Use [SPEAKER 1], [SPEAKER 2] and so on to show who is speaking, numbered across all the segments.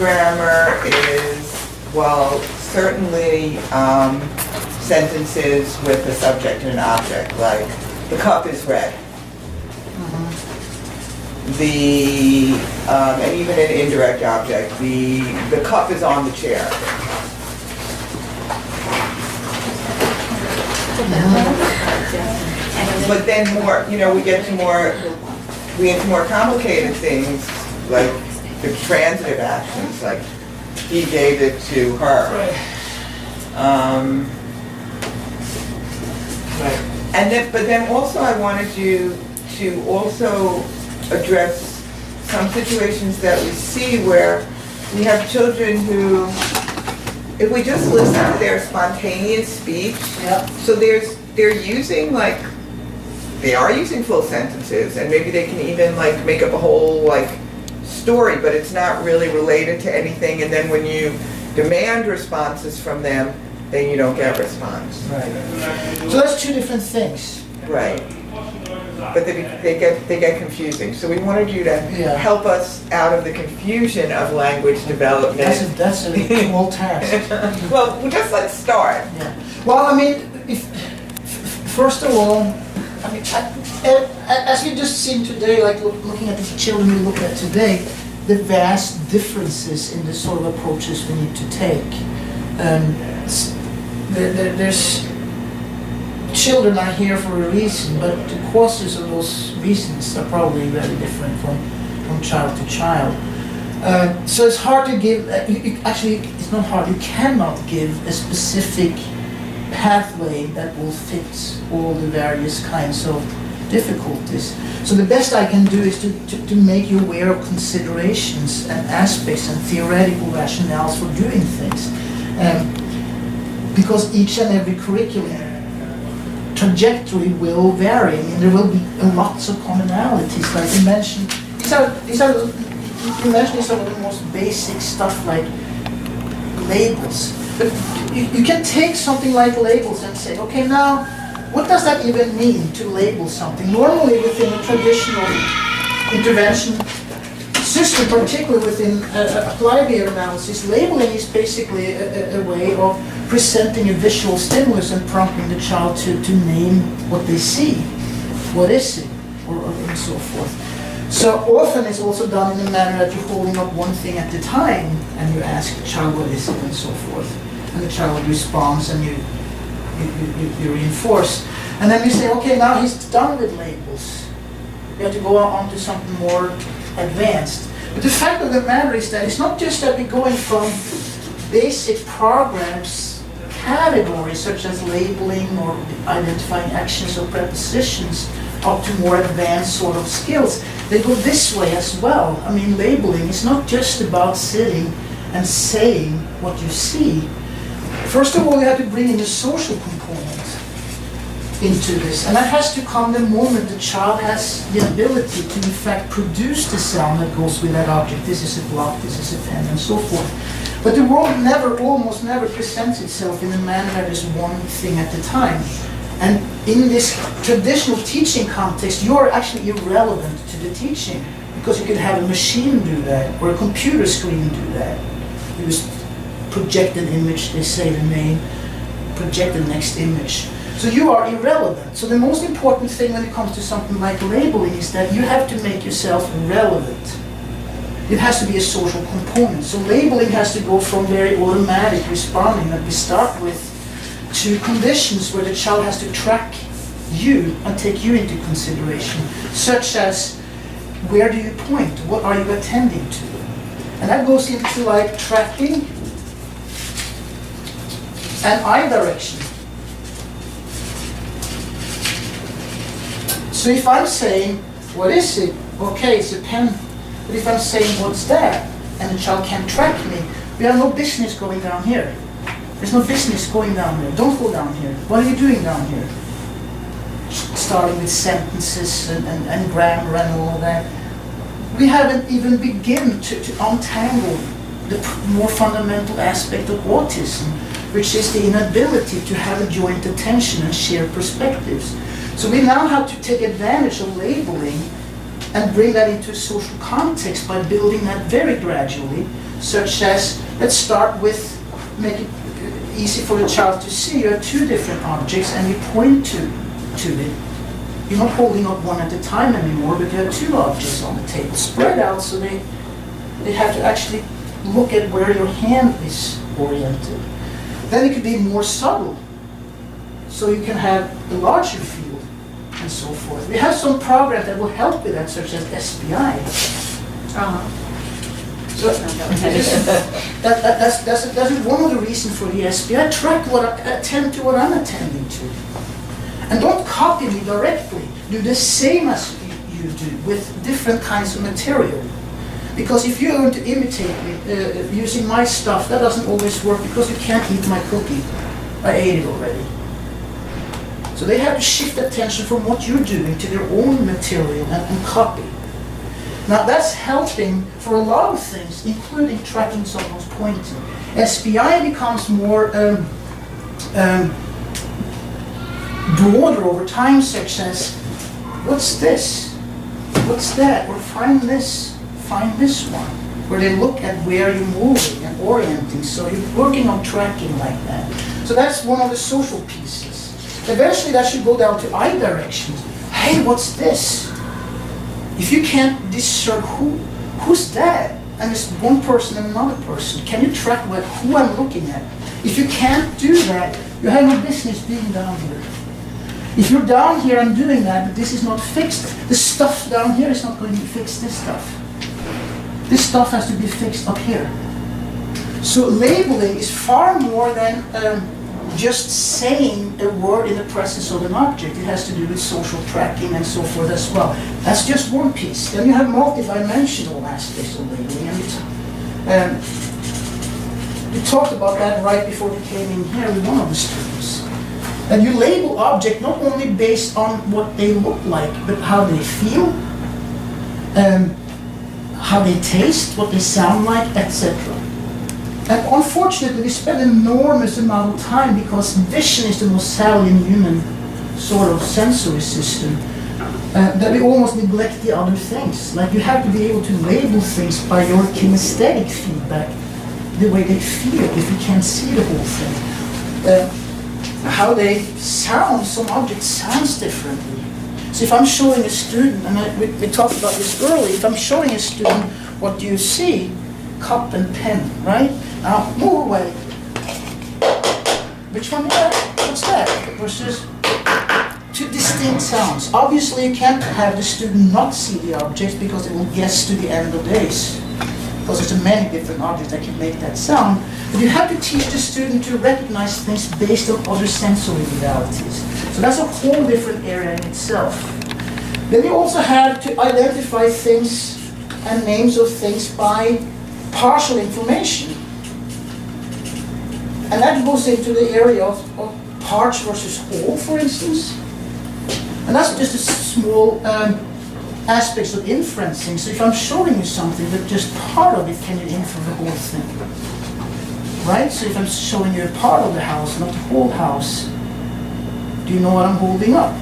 [SPEAKER 1] grammar is, well, certainly sentences with a subject and an object, like the cup is red. The, and even an indirect object, the cup is on the chair. But then more, we get to more complicated things, like the transitive actions, like he gave it to her. And then, but then also I wanted you to also address some situations that we see where we have children who, if we just listen to their spontaneous speech, so they're using they are using full sentences, and maybe they can even make up a whole story, but it's not really related to anything, and then when you demand responses from them, then you don't get a response.
[SPEAKER 2] Right. So that's two different things.
[SPEAKER 1] Right. But they get confusing. So we wanted you to help us out of the confusion of language development.
[SPEAKER 2] That's a small task.
[SPEAKER 1] Well, just let's start.
[SPEAKER 2] Yeah. Well, I mean, first of all, I mean, as you just seen today, looking at the children we look at today, the vast differences in the sort of approaches we need to take. There's children are here for a reason, but the causes of those reasons are probably very different from child to child. So it's hard to give, actually it's not hard, you cannot give a specific pathway that will fit all the various kinds of difficulties. So the best I can do is to make you aware of considerations and aspects and theoretical rationales for doing things. Because each and every curriculum trajectory will vary. I mean, there will be lots of commonalities. Like you mentioned, you mentioned some of the most basic stuff like labels. But you can take something like labels and say, okay, now, what does that even mean to label something? Normally within a traditional intervention system, particularly within applied behavior analysis, labeling is basically a way of presenting a visual stimulus and prompting the child to name what they see. What is it? Or and so forth. So often it's also done in a manner that you're holding up one thing at a time and you ask the child what is it and so forth. And the child responds and you reinforce. And then we say, okay, now he's done with labels. You have to go on to something more advanced. But the fact of the matter is that it's not just that we're going from basic programs, categories such as labeling or identifying actions or prepositions, up to more advanced sort of skills. They go this way as well. I mean, labeling is not just about sitting and saying what you see. First of all, you have to bring in the social component into this, and that has to come the moment the child has the ability to in fact produce the sound that goes with that object. This is a block, this is a pen, and so forth. But the world almost never presents itself in a manner that is one thing at a time. And in this traditional teaching context, you are actually irrelevant to the teaching, because you can have a machine do that, or a computer screen do that. You just project an image, they say the name, project the next image. So you are irrelevant. So the most important thing when it comes to something like labeling is that you have to make yourself relevant. It has to be a social component. So labeling has to go from very automatic responding that we start with to conditions where the child has to track you and take you into consideration, such as where do you point? What are you attending to? And that goes into like tracking and eye direction. So if I'm saying, what is it? Okay, it's a pen. But if I'm saying, what's that? And the child can't track me, we have no business going down here. There's no business going down there. Don't go down here. What are you doing down here? Starting with sentences and grammar and all of that. We haven't even begun to untangle the more fundamental aspect of autism, which is the inability to have a joint attention and share perspectives. So we now have to take advantage of labeling and bring that into a social context by building that very gradually, such as, let's start with, make it easy for the child to see. You have two different objects and you point to it. You're not holding up one at a time anymore, but you have two objects on the table spread out, so they have to actually look at where your hand is oriented. Then it could be more subtle, so you can have a larger field and so forth. We have some programs that will help with that, such as SPI. So that's one of the reasons for the SPI. Track attend to what I'm attending to. And don't copy me directly. Do the same as you do with different kinds of material. Because if you're going to imitate me using my stuff, that doesn't always work because you can't eat my cookie. I ate it already. So they have to shift attention from what you're doing to their own material and copy. Now that's helping for a lot of things, including tracking someone's pointing. SPI becomes more broader over time, such as, what's this? What's that? Or find this one. Where they look at where you're moving and orienting, so you're working on tracking like that. So that's one of the social pieces. Eventually that should go down to eye directions. Hey, what's this? If you can't discern who's that, and it's one person and another person, can you track who I'm looking at? If you can't do that, you have no business being down here. If you're down here and doing that, but this is not fixed, the stuff down here is not going to fix this stuff. This stuff has to be fixed up here. So labeling is far more than just saying a word in the presence of an object. It has to do with social tracking and so forth as well. That's just one piece. Then you have multidimensional aspects of labeling. And we talked about that right before we came in here with one of the students. And you label object not only based on what they look like, but how they feel, how they taste, what they sound like, etc. And unfortunately, we spend an enormous amount of time, because vision is the most salient human sort of sensory system, that we almost neglect the other things. Like, you have to be able to label things by your kinesthetic feedback, the way they feel, if you can't see the whole thing. How they sound, some objects sounds differently. So if I'm showing a student, and we talked about this earlier, if I'm showing a student what you see, cup and pen, right? Now move away. Which one is that? What's that? Versus two distinct sounds. Obviously you can't have the student not see the objects, because they will guess to the end of days. Because there's many different objects that can make that sound. But you have to teach the student to recognize things based on other sensory modalities. So that's a whole different area in itself. Then you also have to identify things and names of things by partial information. And that goes into the area of parts versus whole, for instance. And that's just a small aspects of inferencing. So if I'm showing you something, but just part of it, can you infer the whole thing? Right? So if I'm showing you a part of the house, not the whole house, do you know what I'm holding up?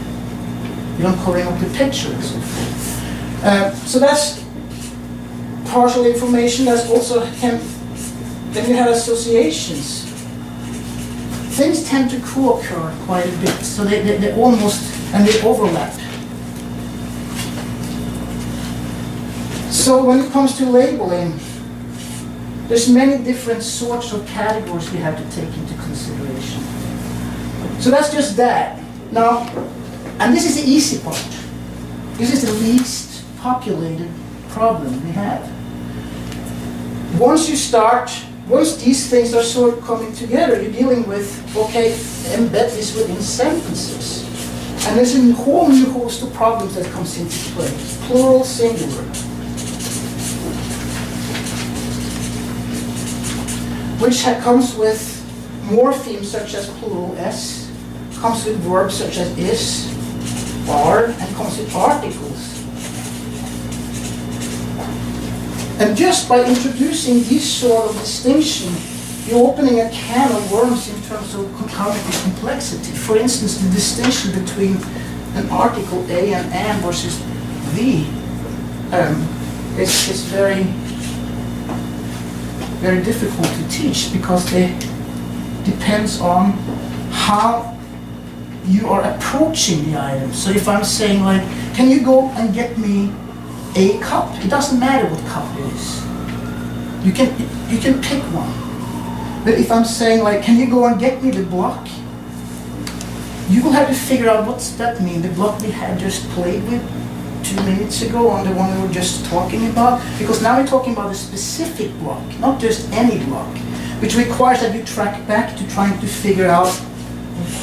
[SPEAKER 2] You know, I'm covering up the picture and so forth. So that's partial information. That's also then you have associations. Things tend to co-occur quite a bit, so they almost, and they overlap. So when it comes to labeling, there's many different sorts of categories we have to take into consideration. So that's just that. Now, and this is the easy part. This is the least populated problem we have. Once these things are sort of coming together, you're dealing with, okay, embed this within sentences. And there's a whole new host of problems that comes into play. Plural, singular. Which comes with morphemes such as plural s, comes with verbs such as is, are, and comes with articles. And just by introducing this sort of distinction, you're opening a can of worms in terms of cognitive complexity. For instance, the distinction between an article a and an versus the is very very difficult to teach because they depends on how you are approaching the item. So if I'm saying like, can you go and get me a cup? It doesn't matter what cup it is. You can pick one. But if I'm saying like, can you go and get me the block? You will have to figure out what's that mean, the block we had just played with 2 minutes ago on the one we were just talking about, because now we're talking about a specific block, not just any block, which requires that you track back to trying to figure out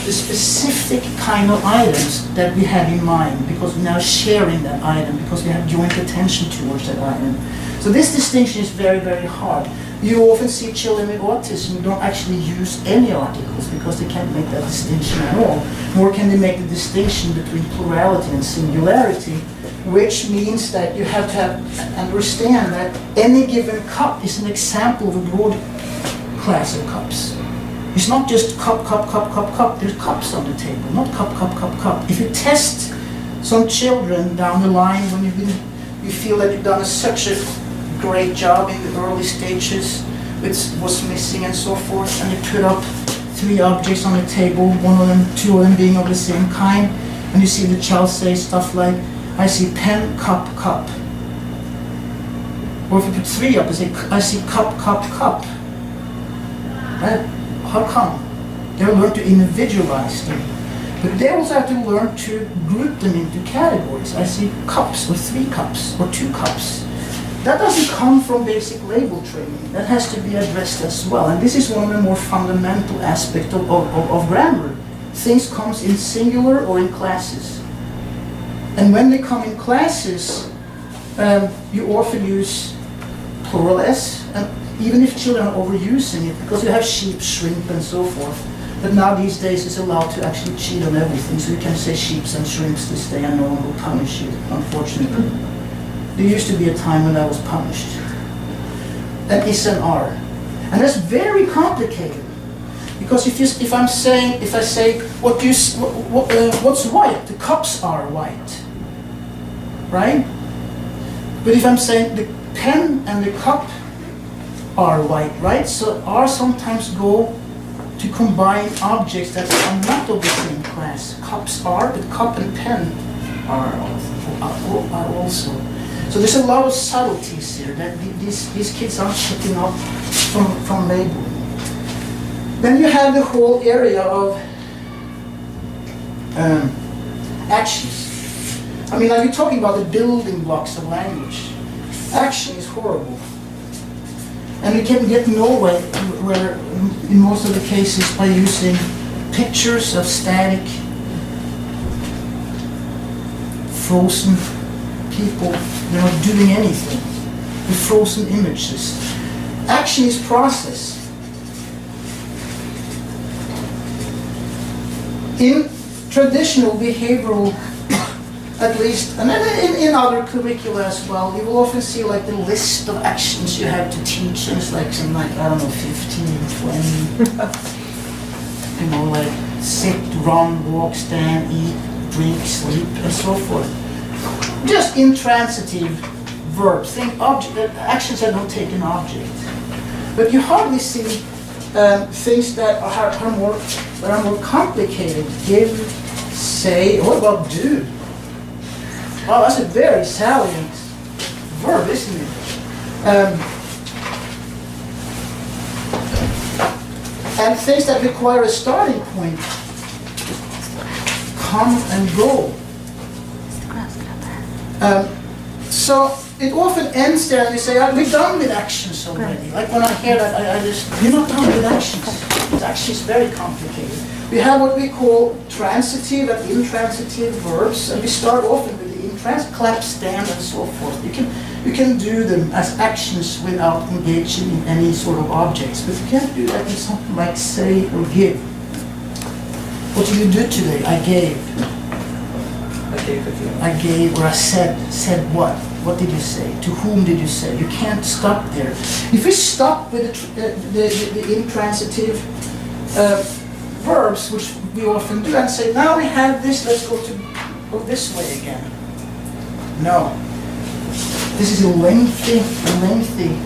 [SPEAKER 2] the specific kind of items that we had in mind, because we're now sharing that item, because we have joint attention towards that item. So this distinction is very, very hard. You often see children with autism who don't actually use any articles because they can't make that distinction at all, nor can they make the distinction between plurality and singularity, which means that you have to understand that any given cup is an example of a broad class of cups. It's not just cup, cup, cup, cup, cup. There's cups on the table, not cup, cup, cup, cup. If you test some children down the line when you feel that you've done such a great job in the early stages with what's missing and so forth, and you put up 3 objects on the table, 2 of them being of the same kind, and you see the child say stuff like, I see pen, cup, cup. Or if you put 3 up and say, I see cup, cup, cup. How come? They'll learn to individualize them. But they also have to learn to group them into categories. I see cups, or 3 cups, or 2 cups. That doesn't come from basic label training. That has to be addressed as well. And this is one of the more fundamental aspects of grammar. Things come in singular or in classes. And when they come in classes, you often use plural S, and even if children are overusing it, because you have sheep, shrimp, and so forth. But now these days it's allowed to actually cheat on everything, so you can say sheeps and shrimps this day and no one will punish you, unfortunately. There used to be a time when I was punished. That is an R. And that's very complicated. Because if I say, what's white? The cups are white. Right? But if I'm saying the pen and the cup are white, right? So R sometimes go to combine objects that are not of the same class. Cups are, but cup and pen are also. So there's a lot of subtleties here that these kids aren't picking up from labeling. Then you have the whole area of actions. I mean, like you're talking about the building blocks of language. Action is horrible. And we can get nowhere where, in most of the cases, by using pictures of static, frozen people, they're not doing anything. The frozen images. Action is process. In traditional behavioral, at least, and then in other curricula as well, you will often see like the list of actions you have to teach, and it's like some like, I don't know, 15, 20, you know, like sit, run, walk, stand, eat, drink, sleep, and so forth. Just intransitive verbs, actions that don't take an object. But you hardly see things that are more complicated. Give, say, what about do? Well, that's a very salient verb, isn't it? And things that require a starting point. Come and go. So it often ends there and they say, we're done with actions already. Like when I hear that, I just, you're not done with actions. It's actually very complicated. We have what we call transitive and intransitive verbs, and we start often with the intransitive, clap, stand, and so forth. You can do them as actions without engaging in any sort of objects, but you can't do that in something like say or give. What did you do today? I gave. I gave, or I said. Said what? What did you say? To whom did you say? You can't stop there. If we stop with the intransitive verbs, which we often do, and say, now we have this, let's go this way again. No. This is a lengthy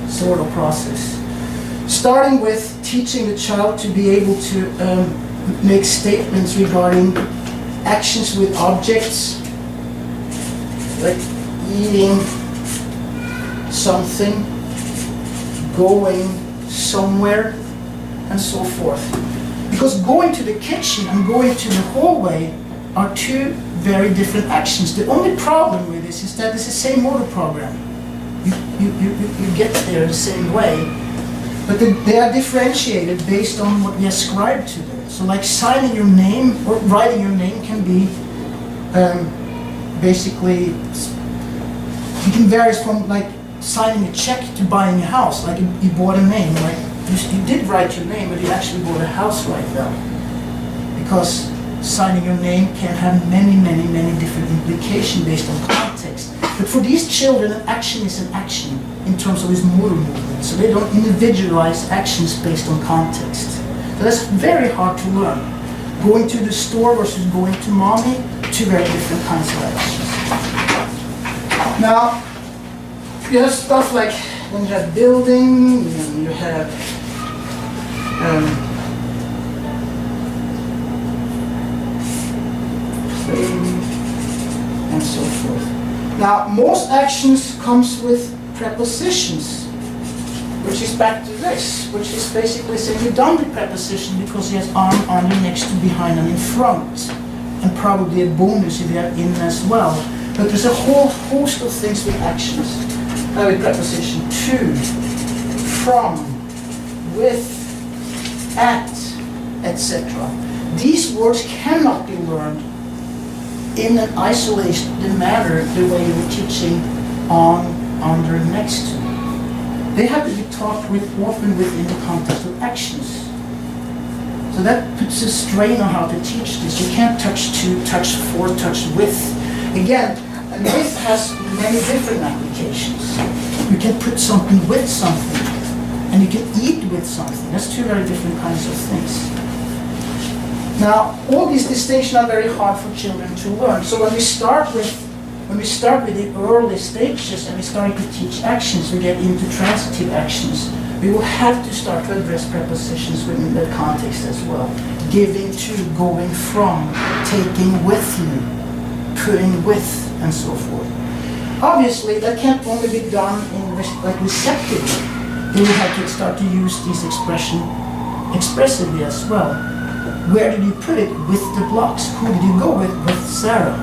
[SPEAKER 2] sort of process. starting with teaching the child to be able to make statements regarding actions with objects, like eating something, going somewhere, and so forth. Because going to the kitchen and going to the hallway are two very different actions. The only problem with this is that it's the same motor program. You get there the same way, but they are differentiated based on what we ascribe to them. So like signing your name or writing your name can be basically, it can vary from like signing a check to buying a house. Like you bought a name, like you did write your name, but you actually bought a house right now. Because signing your name can have many different implications based on context. But for these children, an action is an action in terms of his motor movement. So they don't individualize actions based on context. So that's very hard to learn. Going to the store versus going to mommy, two very different kinds of actions. Now, you have stuff like when you have building, and you have playing, and so forth. Now, most actions comes with prepositions, which is back to this, which is basically saying you've done the preposition because he has on, under, next to, behind, and in front, and probably a bonus if you have in as well. But there's a whole host of things with actions. With preposition to, from, with, at, etc. These words cannot be learned in an isolated manner the way you were teaching on, under, next to. They have to be taught often within the context of actions. So that puts a strain on how to teach this. You can't touch to, touch for, touch with. Again, and with has many different applications. You can put something with something, and you can eat with something. That's two very different kinds of things. Now, all these distinctions are very hard for children to learn. So when we start with the early stages and we start to teach actions, we get into transitive actions. We will have to start to address prepositions within that context as well. Giving to, going from, taking with you, putting with, and so forth. Obviously, that can't only be done in receptively. Then we have to start to use this expression expressively as well. Where did you put it? With the blocks. Who did you go with? With Sarah.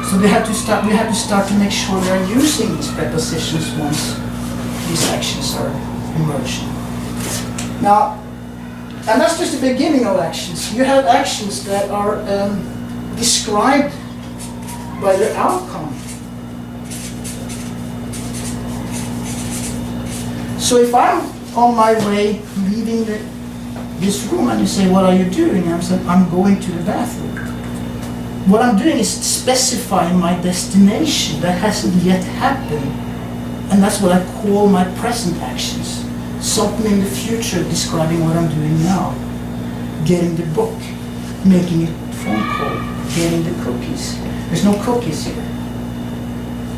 [SPEAKER 2] So we have to start to make sure we are using these prepositions once these actions are emerging. Now, and that's just the beginning of actions. You have actions that are described by the outcome. So if I'm on my way leaving this room and you say, what are you doing? I'm saying, I'm going to the bathroom. What I'm doing is specifying my destination that hasn't yet happened. And that's what I call my present actions. Something in the future describing what I'm doing now. Getting the book, making a phone call, getting the cookies. There's no cookies here.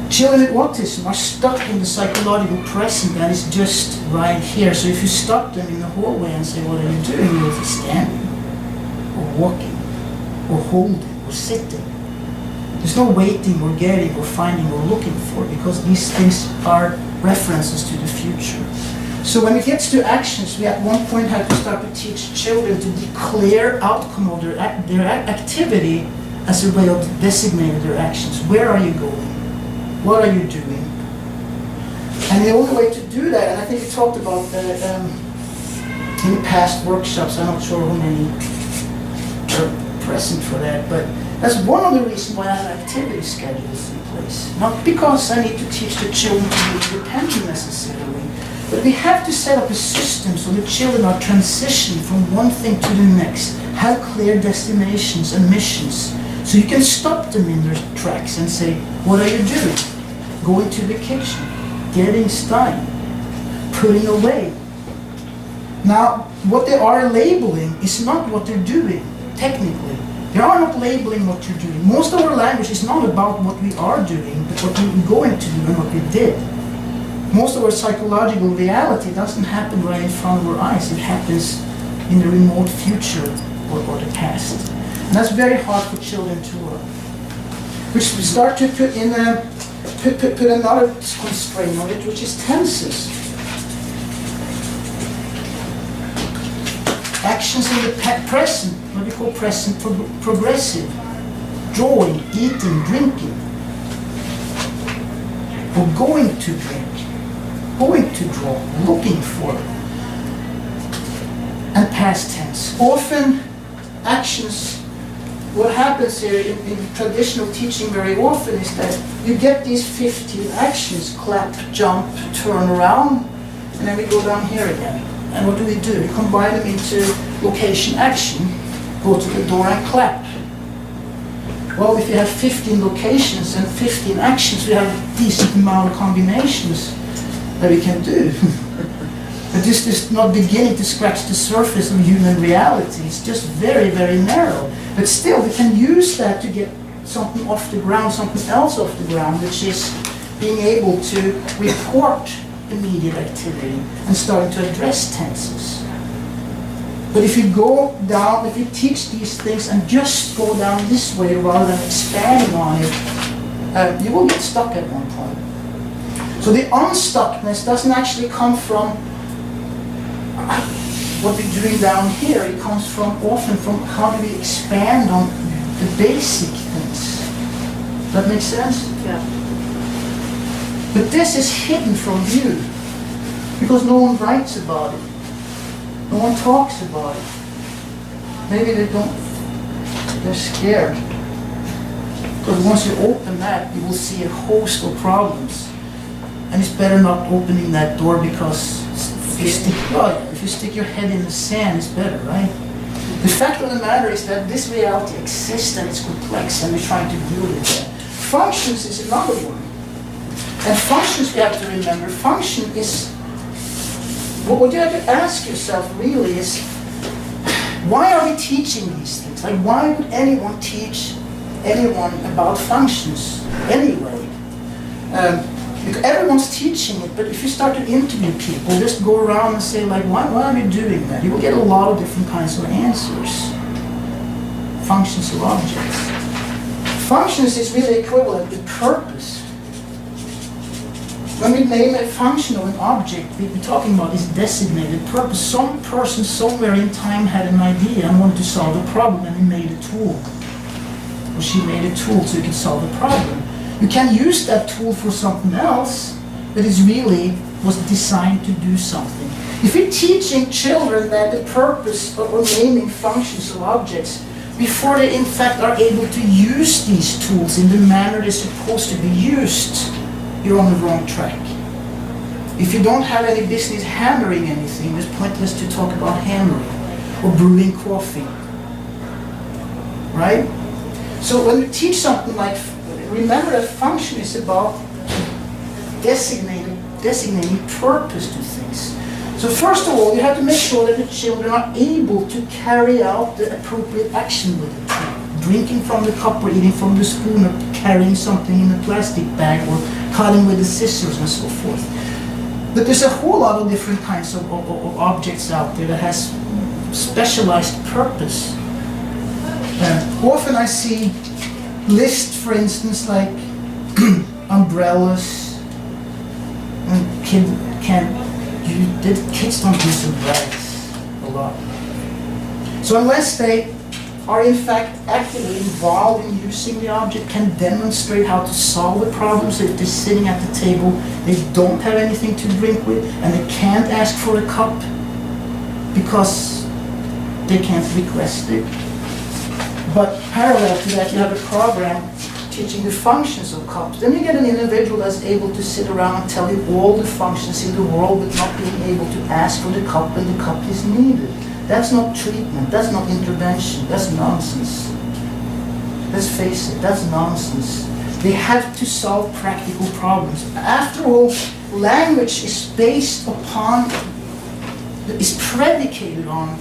[SPEAKER 2] Children with autism are stuck in the psychological present that is just right here. So if you stop them in the hallway and say, what are you doing? You'll be standing, or walking, or holding, or sitting. There's no waiting, or getting, or finding, or looking for, because these things are references to the future. So when it gets to actions, we at one point have to start to teach children to declare outcome of their activity as a way of designating their actions. Where are you going? What are you doing? And the only way to do that, and I think we talked about that in past workshops, I'm not sure how many are present for that, but that's one of the reasons why I have activity schedules in place. Not because I need to teach the children to be independent necessarily, but we have to set up a system so the children are transitioning from one thing to the next, have clear destinations and missions. So you can stop them in their tracks and say, what are you doing? Going to the kitchen, getting Stein, putting away. Now, what they are labeling is not what they're doing, technically. They are not labeling what you're doing. Most of our language is not about what we are doing, but what we're going to do and what we did. Most of our psychological reality doesn't happen right in front of our eyes. It happens in the remote future or the past. And that's very hard for children to learn. We start to put in put another constraint on it, which is tenses. Actions in the present, what we call present progressive. Drawing, eating, drinking. Or going to drink, going to draw, looking for. And past tense. Often actions, what happens here in traditional teaching very often is that you get these 15 actions, clap, jump, turn around, and then we go down here again. And what do? We combine them into location action, go to the door and clap. Well, if you have 15 locations and 15 actions, we have a decent amount of combinations that we can do. But this is not beginning to scratch the surface of human reality. It's just very, very narrow. But still, we can use that to get something off the ground, something else off the ground, which is being able to report immediate activity and starting to address tenses. But if you go down, if you teach these things and just go down this way rather than expanding on it, you will get stuck at one point. So the unstuckness doesn't actually come from what we're doing down here. It comes often from how do we expand on the basic things. Does that make sense?
[SPEAKER 3] Yeah.
[SPEAKER 2] But this is hidden from view because no one writes about it. No one talks about it. Maybe they're scared. Because once you open that, you will see a host of problems. And it's better not opening that door because if you stick your head in the sand, it's better, right? The fact of the matter is that this reality exists and it's complex and we're trying to deal with it. Functions is another one. And functions, you have to remember, function is, what you have to ask yourself really is, why are we teaching these things? Like, why would anyone teach anyone about functions anyway? Because everyone's teaching it, but if you start to interview people, just go around and say, like, why are you doing that? You will get a lot of different kinds of answers. Functions of objects. Functions is really equivalent to purpose. When we name a function of an object, we're talking about this designated purpose. Some person somewhere in time had an idea and wanted to solve a problem, and he made a tool. Or she made a tool so you could solve a problem. You can use that tool for something else, but it really was designed to do something. If you're teaching children that the purpose of naming functions of objects, before they in fact are able to use these tools in the manner they're supposed to be used, you're on the wrong track. If you don't have any business hammering anything, it's pointless to talk about hammering or brewing coffee. Right? So when you teach something like, remember that function is about designating purpose to things. So first of all, you have to make sure that the children are able to carry out the appropriate action with it. Drinking from the cup or eating from the spoon or carrying something in a plastic bag or cutting with the scissors and so forth. But there's a whole lot of different kinds of objects out there that has specialized purpose. Often I see lists, for instance, like umbrellas. And kids don't use umbrellas a lot. So unless they are in fact actively involved in using the object, can demonstrate how to solve the problem. So if they're sitting at the table, they don't have anything to drink with, and they can't ask for a cup because they can't request it. But parallel to that, you have a program teaching the functions of cups. Then you get an individual that's able to sit around and tell you all the functions in the world, but not being able to ask for the cup when the cup is needed. That's not treatment, that's not intervention, that's nonsense. Let's face it, that's nonsense. They have to solve practical problems. After all, language is based upon, is predicated on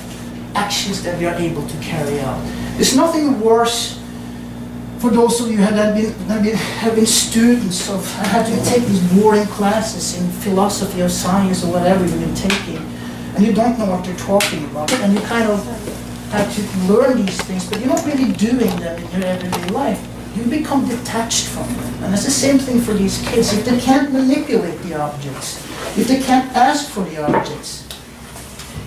[SPEAKER 2] actions that we are able to carry out. There's nothing worse for those of you that have been students of, had to take these boring classes in philosophy or science or whatever you've been taking, and you don't know what they're talking about, and you kind of have to learn these things, but you're not really doing them in your everyday life. You become detached from them. And it's the same thing for these kids. If they can't manipulate the objects, if they can't ask for the objects,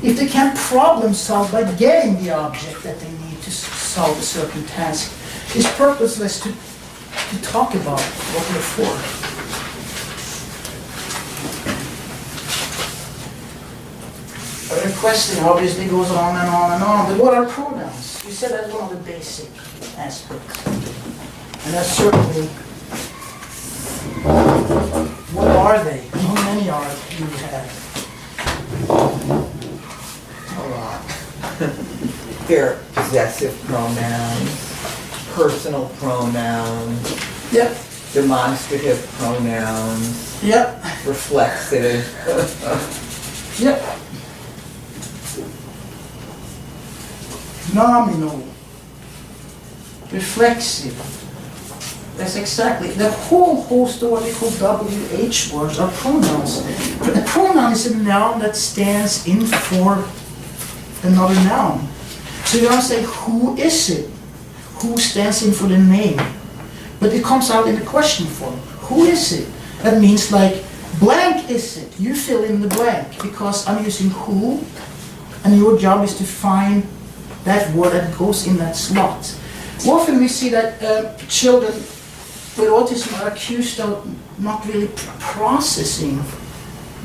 [SPEAKER 2] if they can't problem solve by getting the object that they need to solve a certain task, it's purposeless to talk about what they're for. The question obviously goes on and on and on, but what are pronouns? You said that's one of the basic aspects. And that's certainly, what are they? How many do you have?
[SPEAKER 1] A lot. They're possessive pronouns, personal pronouns,
[SPEAKER 2] Yep,
[SPEAKER 1] demonstrative pronouns,
[SPEAKER 2] yep,
[SPEAKER 1] reflexive.
[SPEAKER 2] yep. Nominal, reflexive. That's exactly, the whole host of what we call WH words are pronouns. A pronoun is a noun that stands in for another noun. So you don't say, who is it? Who stands in for the name? But it comes out in the question form. Who is it? That means like, blank is it? You fill in the blank because I'm using who, and your job is to find that word that goes in that slot. Often we see that children with autism are accused of not really processing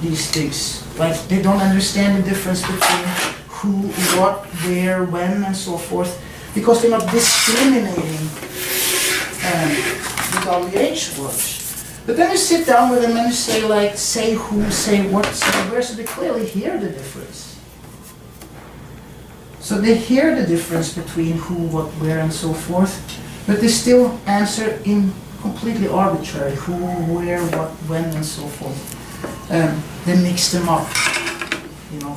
[SPEAKER 2] these things. Like they don't understand the difference between who, what, where, when, and so forth, because they're not discriminating the WH words. But then you sit down with them and you say like, say who, say what, say where, so they clearly hear the difference. So they hear the difference between who, what, where, and so forth, but they still answer in completely arbitrary, who, where, what, when, and so forth. They mix them up. You know,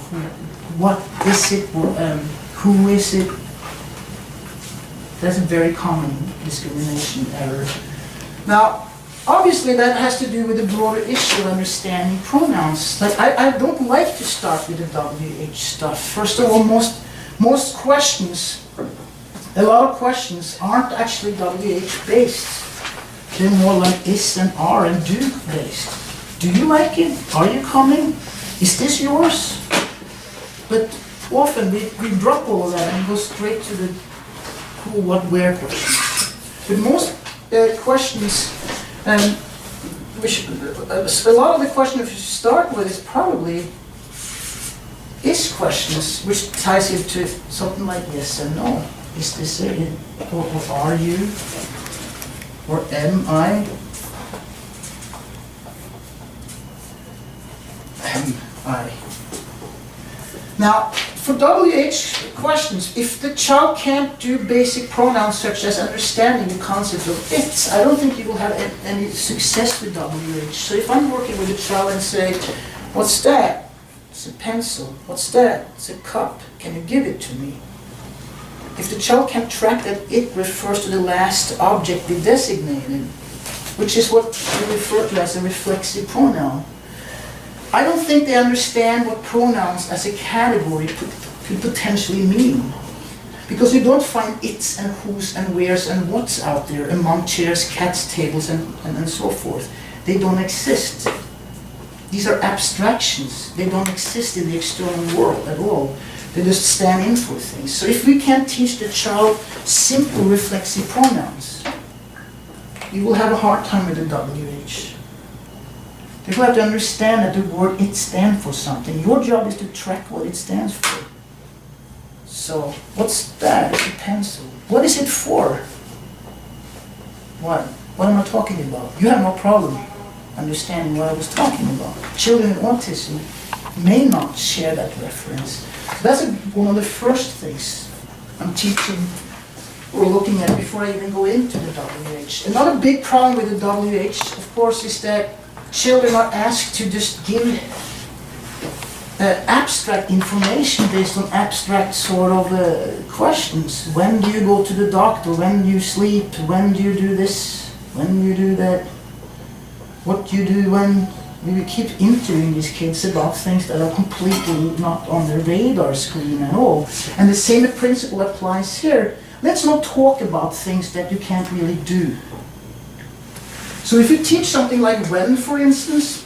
[SPEAKER 2] what is it, who is it? That's a very common discrimination error. Now, obviously that has to do with the broader issue of understanding pronouns. Like I don't like to start with the WH stuff. First of all, most questions, a lot of questions aren't actually WH based. They're more like is and are and do based. Do you like it? Are you coming? Is this yours? But often we drop all of that and go straight to the who, what, where questions. But most questions, a lot of the questions we should start with is probably is questions, which ties into something like yes and no. Is this it? Or are you? Or am I? Am I? Now, for WH questions, if the child can't do basic pronouns such as understanding the concept of it, I don't think you will have any success with WH. So if I'm working with a child and say, what's that? It's a pencil. What's that? It's a cup. Can you give it to me? If the child can track that it refers to the last object we designated, which is what we refer to as a reflexive pronoun, I don't think they understand what pronouns as a category could potentially mean. Because you don't find its and whose and where's and what's out there among chairs, cats, tables, and so forth. They don't exist. These are abstractions. They don't exist in the external world at all. They just stand in for things. So if we can't teach the child simple reflexive pronouns, you will have a hard time with the WH. They will have to understand that the word it stands for something. Your job is to track what it stands for. So, what's that? It's a pencil. What is it for? What? What am I talking about? You have no problem understanding what I was talking about. Children with autism may not share that reference. That's one of the first things I'm teaching or looking at before I even go into the WH. Another big problem with the WH, of course, is that children are asked to just give abstract information based on abstract sort of questions. When do you go to the doctor? When do you sleep? When do you do this? When do you do that? What do you do when... We keep interviewing these kids about things that are completely not on their radar screen at all. And the same principle applies here. Let's not talk about things that you can't really do. So if you teach something like when, for instance,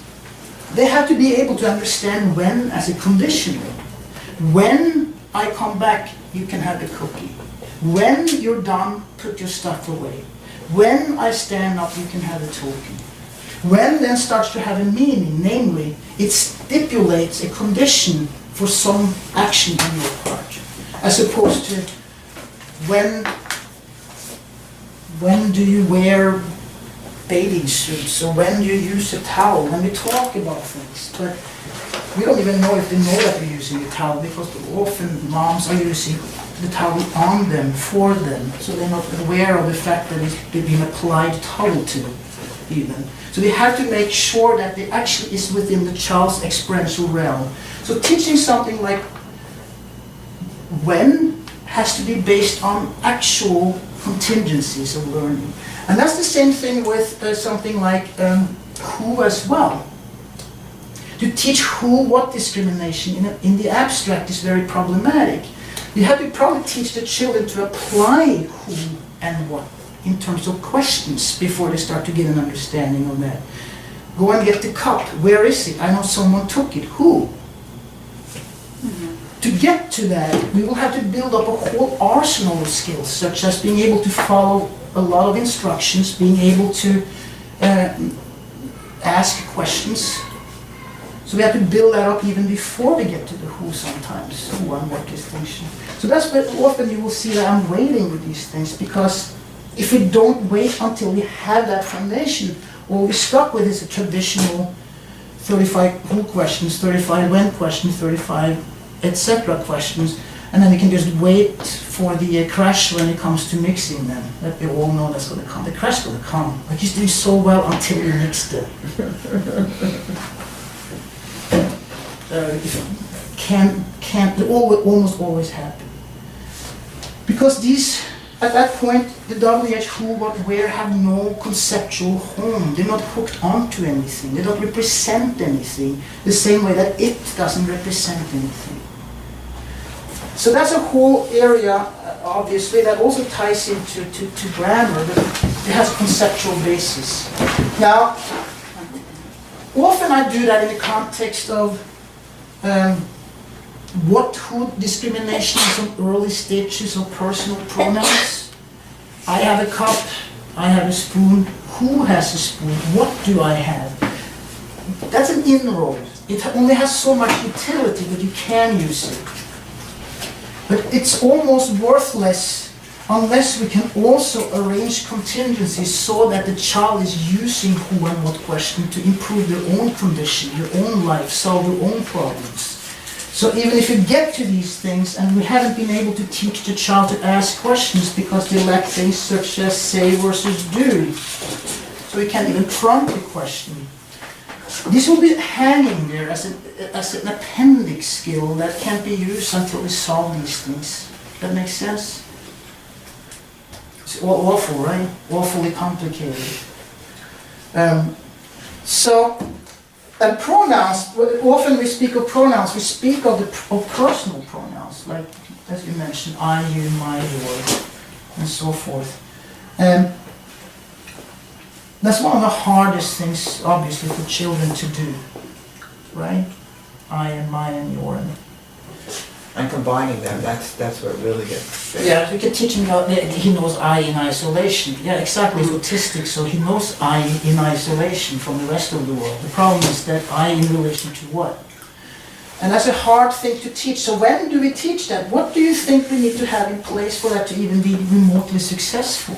[SPEAKER 2] they have to be able to understand when as a condition. When I come back, you can have the cookie. When you're done, put your stuff away. When I stand up, you can have the token. When then starts to have a meaning, namely, it stipulates a condition for some action on your part, as opposed to when do you wear bathing suits, or when you use a towel, when we talk about things. But we don't even know if they know that we're using a towel, because often moms are using the towel on them, for them, so they're not aware of the fact that it's been applied towel to them, even. So we have to make sure that it actually is within the child's experiential realm. So teaching something like when has to be based on actual contingencies of learning. And that's the same thing with something like who as well. To teach who, what discrimination in the abstract is very problematic. You have to probably teach the children to apply who and what in terms of questions before they start to get an understanding of that. Go and get the cup. Where is it? I know someone took it. Who? To get to that, we will have to build up a whole arsenal of skills, such as being able to follow a lot of instructions, being able to ask questions. So we have to build that up even before we get to the who sometimes, who and what distinction. So that's why often you will see that I'm waiting with these things, because if we don't wait until we have that foundation, all we're stuck with is a traditional 35 who questions, 35 when questions, 35 etc. questions, and then we can just wait for the crash when it comes to mixing them. That we all know that's going to come. The crash is going to come. Like he's doing so well until you mix it. It almost always happen. Because these, at that point, the WH, who, what, where have no conceptual home. They're not hooked onto anything. They don't represent anything the same way that it doesn't represent anything. So that's a whole area, obviously, that also ties into to grammar, but it has a conceptual basis. Now, often I do that in the context of what, who discrimination in some early stages of personal pronouns. I have a cup, I have a spoon, who has a spoon, what do I have? That's an inroad. It only has so much utility, but you can use it. But it's almost worthless unless we can also arrange contingencies so that the child is using who and what question to improve their own condition, their own life, solve their own problems. So even if you get to these things and we haven't been able to teach the child to ask questions because they lack things such as say versus do, so we can't even prompt the question. This will be hanging there as an appendix skill that can't be used until we solve these things. That makes sense? It's awful, right? Awfully complicated. And pronouns, often we speak of pronouns, we speak of personal pronouns, like, as you mentioned, I, you, my, your, and so forth. That's one of the hardest things, obviously, for children to do, right? I and my and your.
[SPEAKER 1] And combining them, that's where it really gets big.
[SPEAKER 2] Yeah, we can teach him that he knows I in isolation. Yeah, exactly, he's autistic, so he knows I in isolation from the rest of the world. The problem is that I in relation to what? And that's a hard thing to teach. So when do we teach that? What do you think we need to have in place for that to even be remotely successful?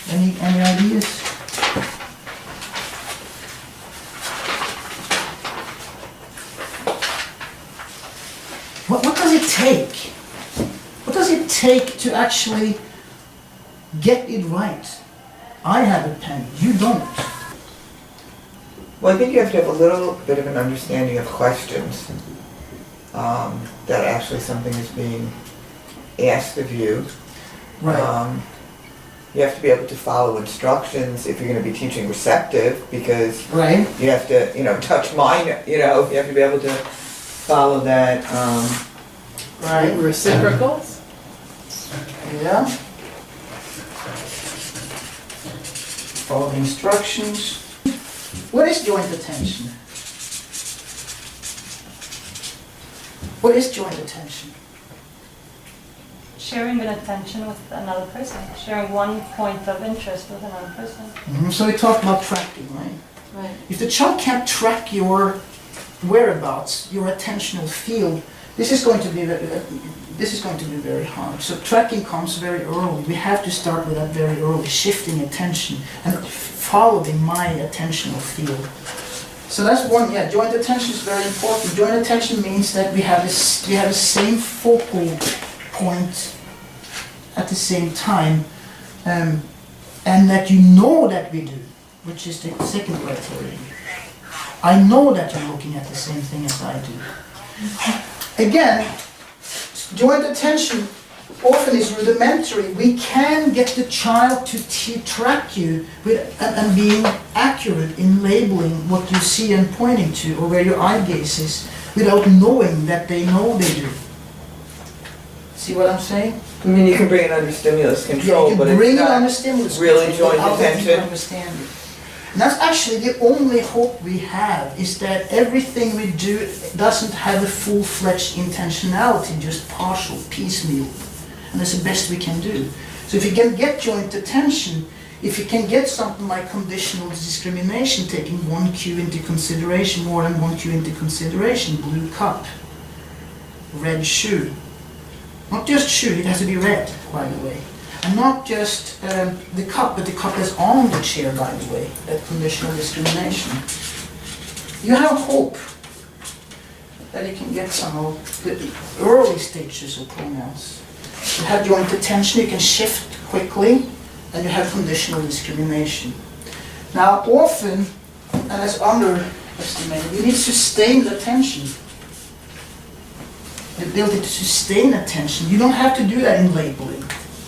[SPEAKER 2] Any ideas? What does it take? What does it take to actually get it right? I have a pen, you don't.
[SPEAKER 1] Well, I think you have to have a little bit of an understanding of questions, that actually something is being asked of you. You have to be able to follow instructions if you're going to be teaching receptive, because
[SPEAKER 2] Right.
[SPEAKER 1] you have to, touch mine, you have to be able to follow that.
[SPEAKER 2] Right.
[SPEAKER 3] Reciprocals?
[SPEAKER 2] Yeah. Follow the instructions. What is joint attention? What is joint attention?
[SPEAKER 4] Sharing an attention with another person, sharing one point of interest with another person.
[SPEAKER 2] So we talked about tracking, right?
[SPEAKER 4] Right.
[SPEAKER 2] If the child can't track your whereabouts, your attentional field, this is going to be very hard. So tracking comes very early. We have to start with that very early, shifting attention and following my attentional field. So that's one. Yeah, joint attention is very important. Joint attention means that we have the same focal point at the same time, and that you know that we do, which is the second criterion. I know that you're looking at the same thing as I do. Again, joint attention often is rudimentary. We can get the child to track you and being accurate in labeling what you see and pointing to, or where your eye gaze is, without knowing that they know they do. See what I'm saying?
[SPEAKER 1] I mean, you can bring it under stimulus
[SPEAKER 2] Yeah,
[SPEAKER 1] control,
[SPEAKER 2] you
[SPEAKER 1] but
[SPEAKER 2] can bring
[SPEAKER 1] it's
[SPEAKER 2] it
[SPEAKER 1] not
[SPEAKER 2] under stimulus
[SPEAKER 1] really
[SPEAKER 2] control
[SPEAKER 1] joint
[SPEAKER 2] without letting you
[SPEAKER 1] attention.
[SPEAKER 2] understand it. And that's actually the only hope we have, is that everything we do doesn't have a full-fledged intentionality, just partial, piecemeal. And that's the best we can do. So if you can get joint attention, if you can get something like conditional discrimination, taking one cue into consideration, more than one cue into consideration, blue cup, red shoe. Not just shoe, it has to be red, by the way. And not just the cup, but the cup that's on the chair, by the way, that conditional discrimination. You have hope that you can get some of the early stages of pronouns. You have joint attention, you can shift quickly, and you have conditional discrimination. Now, often, and that's underestimated, you need sustained attention. The ability to sustain attention. You don't have to do that in labeling.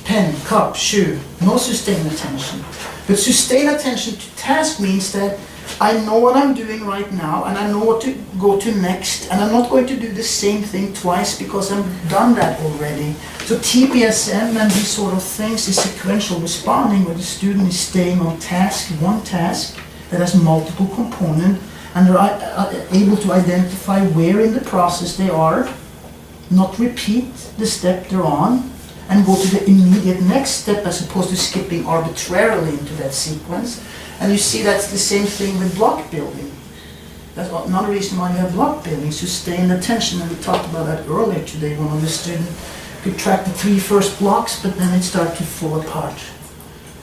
[SPEAKER 2] Pen, cup, shoe, no sustained attention. But sustained attention to task means that I know what I'm doing right now, and I know what to go to next, and I'm not going to do the same thing twice because I've done that already. So TPSM and these sort of things is sequential responding, where the student is staying on task, one task that has multiple components, and they're able to identify where in the process they are, not repeat the step they're on, and go to the immediate next step as opposed to skipping arbitrarily into that sequence. And you see that's the same thing with block building. That's another reason why you have block building, sustained attention, and we talked about that earlier today. One of the students could track the 3 first blocks, but then it started to fall apart.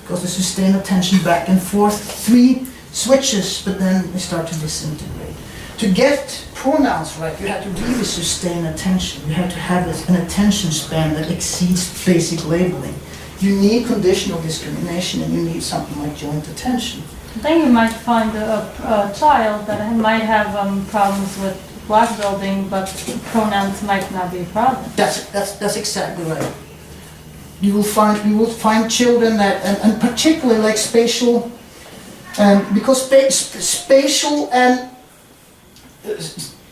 [SPEAKER 2] Because the sustained attention back and forth, 3 switches, but then they start to disintegrate. To get pronouns right, you have to really sustain attention. You have to have an attention span that exceeds basic labeling. You need conditional discrimination, and you need something like joint attention.
[SPEAKER 4] Then you might find a child that might have problems with block building, but pronouns might not be a problem.
[SPEAKER 2] That's exactly right. You will find children that, and particularly like spatial, because spatial and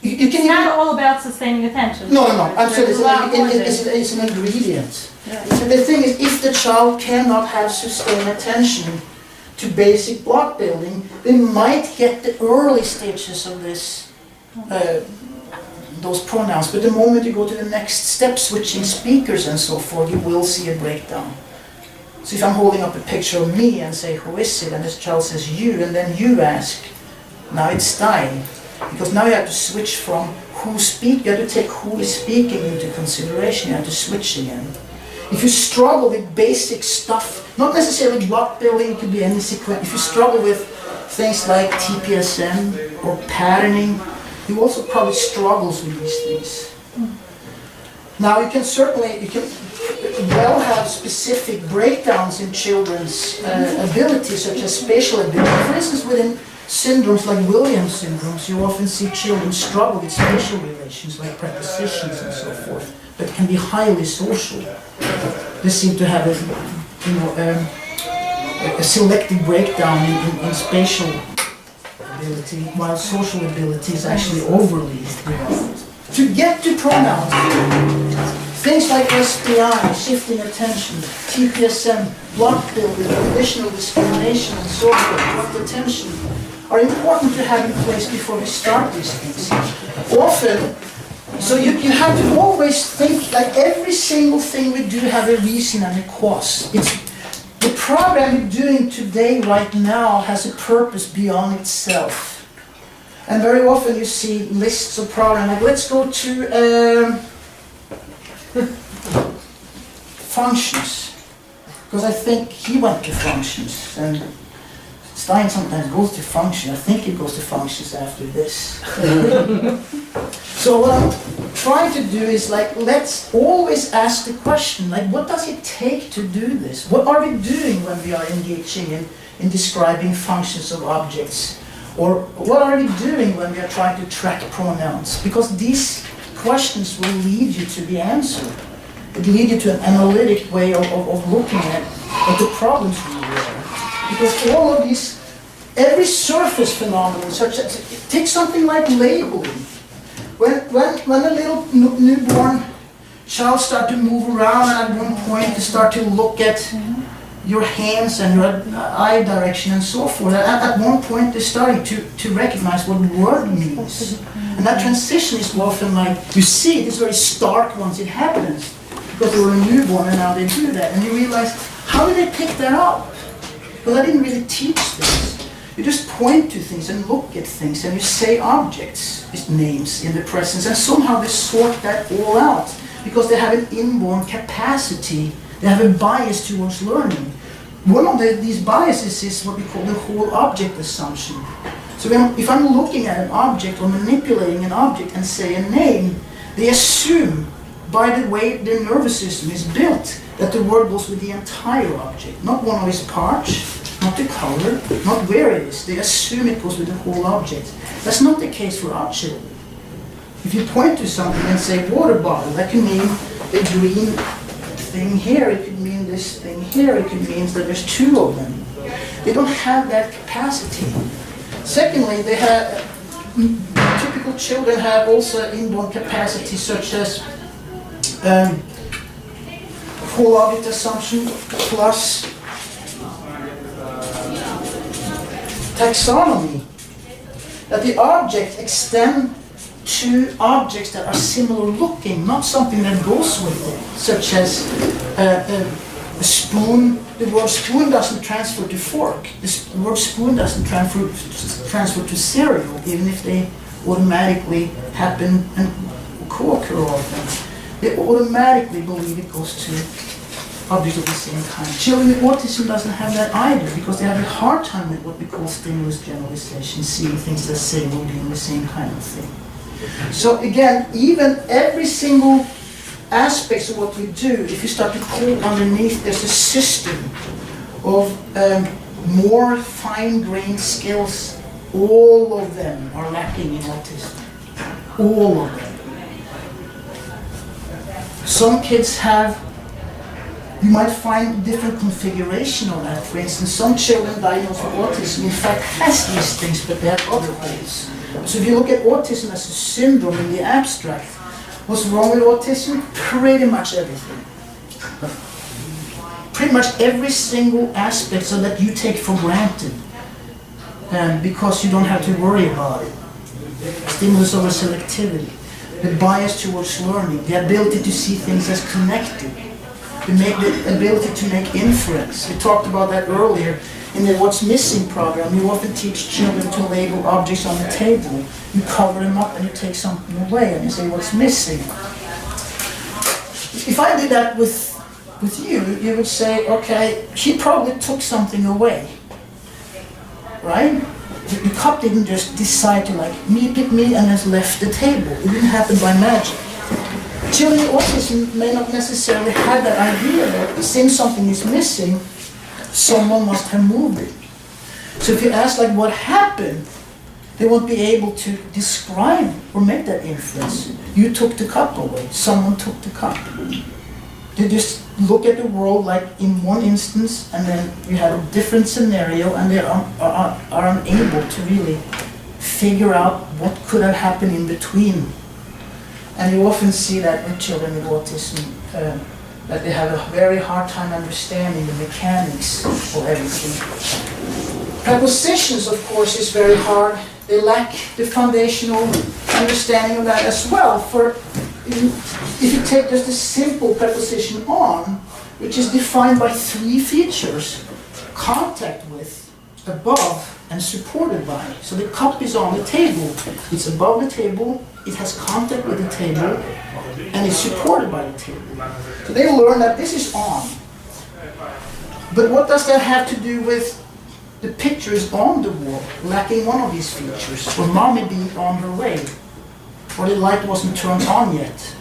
[SPEAKER 2] you
[SPEAKER 4] It's
[SPEAKER 2] can
[SPEAKER 4] not all about sustaining attention.
[SPEAKER 2] No, I'm sorry,
[SPEAKER 4] There's a lot more than-
[SPEAKER 2] it's an ingredient.
[SPEAKER 4] Yeah.
[SPEAKER 2] The thing is, if the child cannot have sustained attention to basic block building, they might get the early stages of this, those pronouns, but the moment you go to the next step, switching speakers and so forth, you will see a breakdown. So if I'm holding up a picture of me and say, who is it? And this child says you, and then you ask, now it's Stein. Because now you have to switch from you have to take who is speaking into consideration, you have to switch again. If you struggle with basic stuff, not necessarily block building, it could be any sequence. If you struggle with things like TPSM or patterning, you also probably struggles with these things. Now you can well have specific breakdowns in children's abilities, such as spatial ability. For instance, within syndromes like Williams syndromes, you often see children struggle with spatial relations like prepositions and so forth, but can be highly social. They seem to have a selective breakdown in spatial ability, while social ability is actually overly developed. To get to pronouns, things like SPI, shifting attention, TPSM, block building, conditional discrimination, and so forth, blocked attention, are important to have in place before we start these things. Often, so you have to always think, like every single thing we do have a reason and a cause. The program we're doing today, right now, has a purpose beyond itself. And very often you see lists of programs, like let's go to functions. Because I think he went to functions, and Stein sometimes goes to functions. I think he goes to functions after this. So what I'm trying to do is, like, let's always ask the question, like, what does it take to do this? What are we doing when we are engaging in describing functions of objects? Or what are we doing when we are trying to track pronouns? Because these questions will lead you to the answer. It will lead you to an analytic way of looking at the problems really are. Because all of these, every surface phenomenon, such as, take something like labeling. When a little newborn child starts to move around, and at one point you start to look at your hands and your eye direction and so forth, at one point they're starting to recognize what word means. And that transition is often like, you see it is very stark once it happens, because they were a newborn and now they do that. And you realize, how did they pick that up? Well, I didn't really teach this. You just point to things and look at things, and you say objects, names in the presence, and somehow they sort that all out because they have an inborn capacity, they have a bias towards learning. One of these biases is what we call the whole object assumption. So if I'm looking at an object or manipulating an object and say a name, they assume, by the way their nervous system is built, that the word goes with the entire object, not one of its parts, not the color, not where it is. They assume it goes with the whole object. That's not the case for our children. If you point to something and say water bottle, that can mean a green thing here, it could mean this thing here, it could mean that there's two of them. They don't have that capacity. Secondly, they have, typical children have also inborn capacity such as whole object assumption plus taxonomy, that the object extend to objects that are similar looking, not something that goes with it, such as a spoon. The word spoon doesn't transfer to fork. The word spoon doesn't transfer to cereal, even if they automatically happen and co-occur often. They automatically believe it goes to objects of the same kind. Children with autism doesn't have that either, because they have a hard time with what we call stimulus generalization, seeing things that say will be the same kind of thing. So again, even every single aspect of what we do, if you start to pull underneath, there's a system of more fine-grained skills. All of them are lacking in autism. All of them. Some kids have, you might find different configuration of that. For instance, some children diagnosed with autism in fact has these things, but they have other holes. So if you look at autism as a syndrome in the abstract, what's wrong with autism? Pretty much everything. Pretty much every single aspect, so that you take for granted, because you don't have to worry about it. Stimulus over selectivity, the bias towards learning, the ability to see things as connected, the ability to make inference. We talked about that earlier in the What's Missing program. You often teach children to label objects on the table. You cover them up and you take something away and you say what's missing. If I did that with you, you would say, okay, he probably took something away, right? The cup didn't just decide to pick me and has left the table. It didn't happen by magic. Children with autism may not necessarily have that idea that since something is missing, someone must have moved it. So if you ask like what happened, they won't be able to describe or make that inference. You took the cup away, someone took the cup. They just look at the world like in one instance, and then you have a different scenario, and they are unable to really figure out what could have happened in between. And you often see that with children with autism, that they have a very hard time understanding the mechanics of everything. Prepositions, of course, is very hard. They lack the foundational understanding of that as well. For if you take just a simple preposition on, which is defined by three features: contact with, above, and supported by. So the cup is on the table. It's above the table, it has contact with the table, and it's supported by the table. So they learn that this is on. But what does that have to do with the picture is on the wall, lacking one of these features, or mommy being on her way, or the light wasn't turned on yet?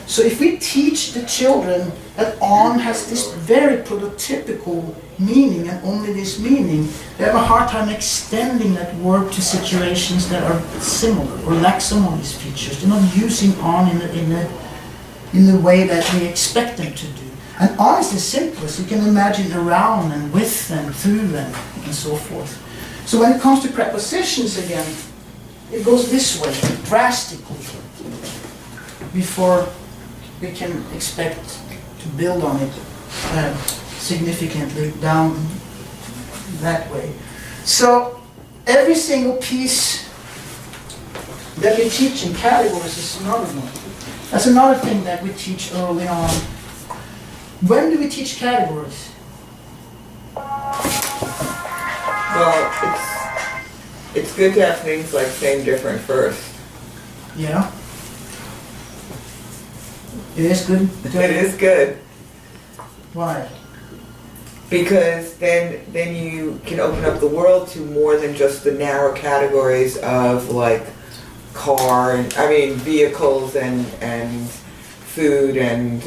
[SPEAKER 2] So if we teach the children that on has this very prototypical meaning and only this meaning, they have a hard time extending that word to situations that are similar or lack some of these features. They're not using on in the way that we expect them to do. And on is the simplest. You can imagine around and with and through and so forth. So when it comes to prepositions again, it goes this way, drastically, before we can expect to build on it significantly down that way. So every single piece that we teach in categories is another one. That's another thing that we teach early on. When do we teach categories?
[SPEAKER 1] Well, it's good to have things like same, different first.
[SPEAKER 2] Yeah. It is good?
[SPEAKER 1] It is good,
[SPEAKER 2] Why?
[SPEAKER 1] because then you can open up the world to more than just the narrow categories of like car and, I mean, vehicles and food and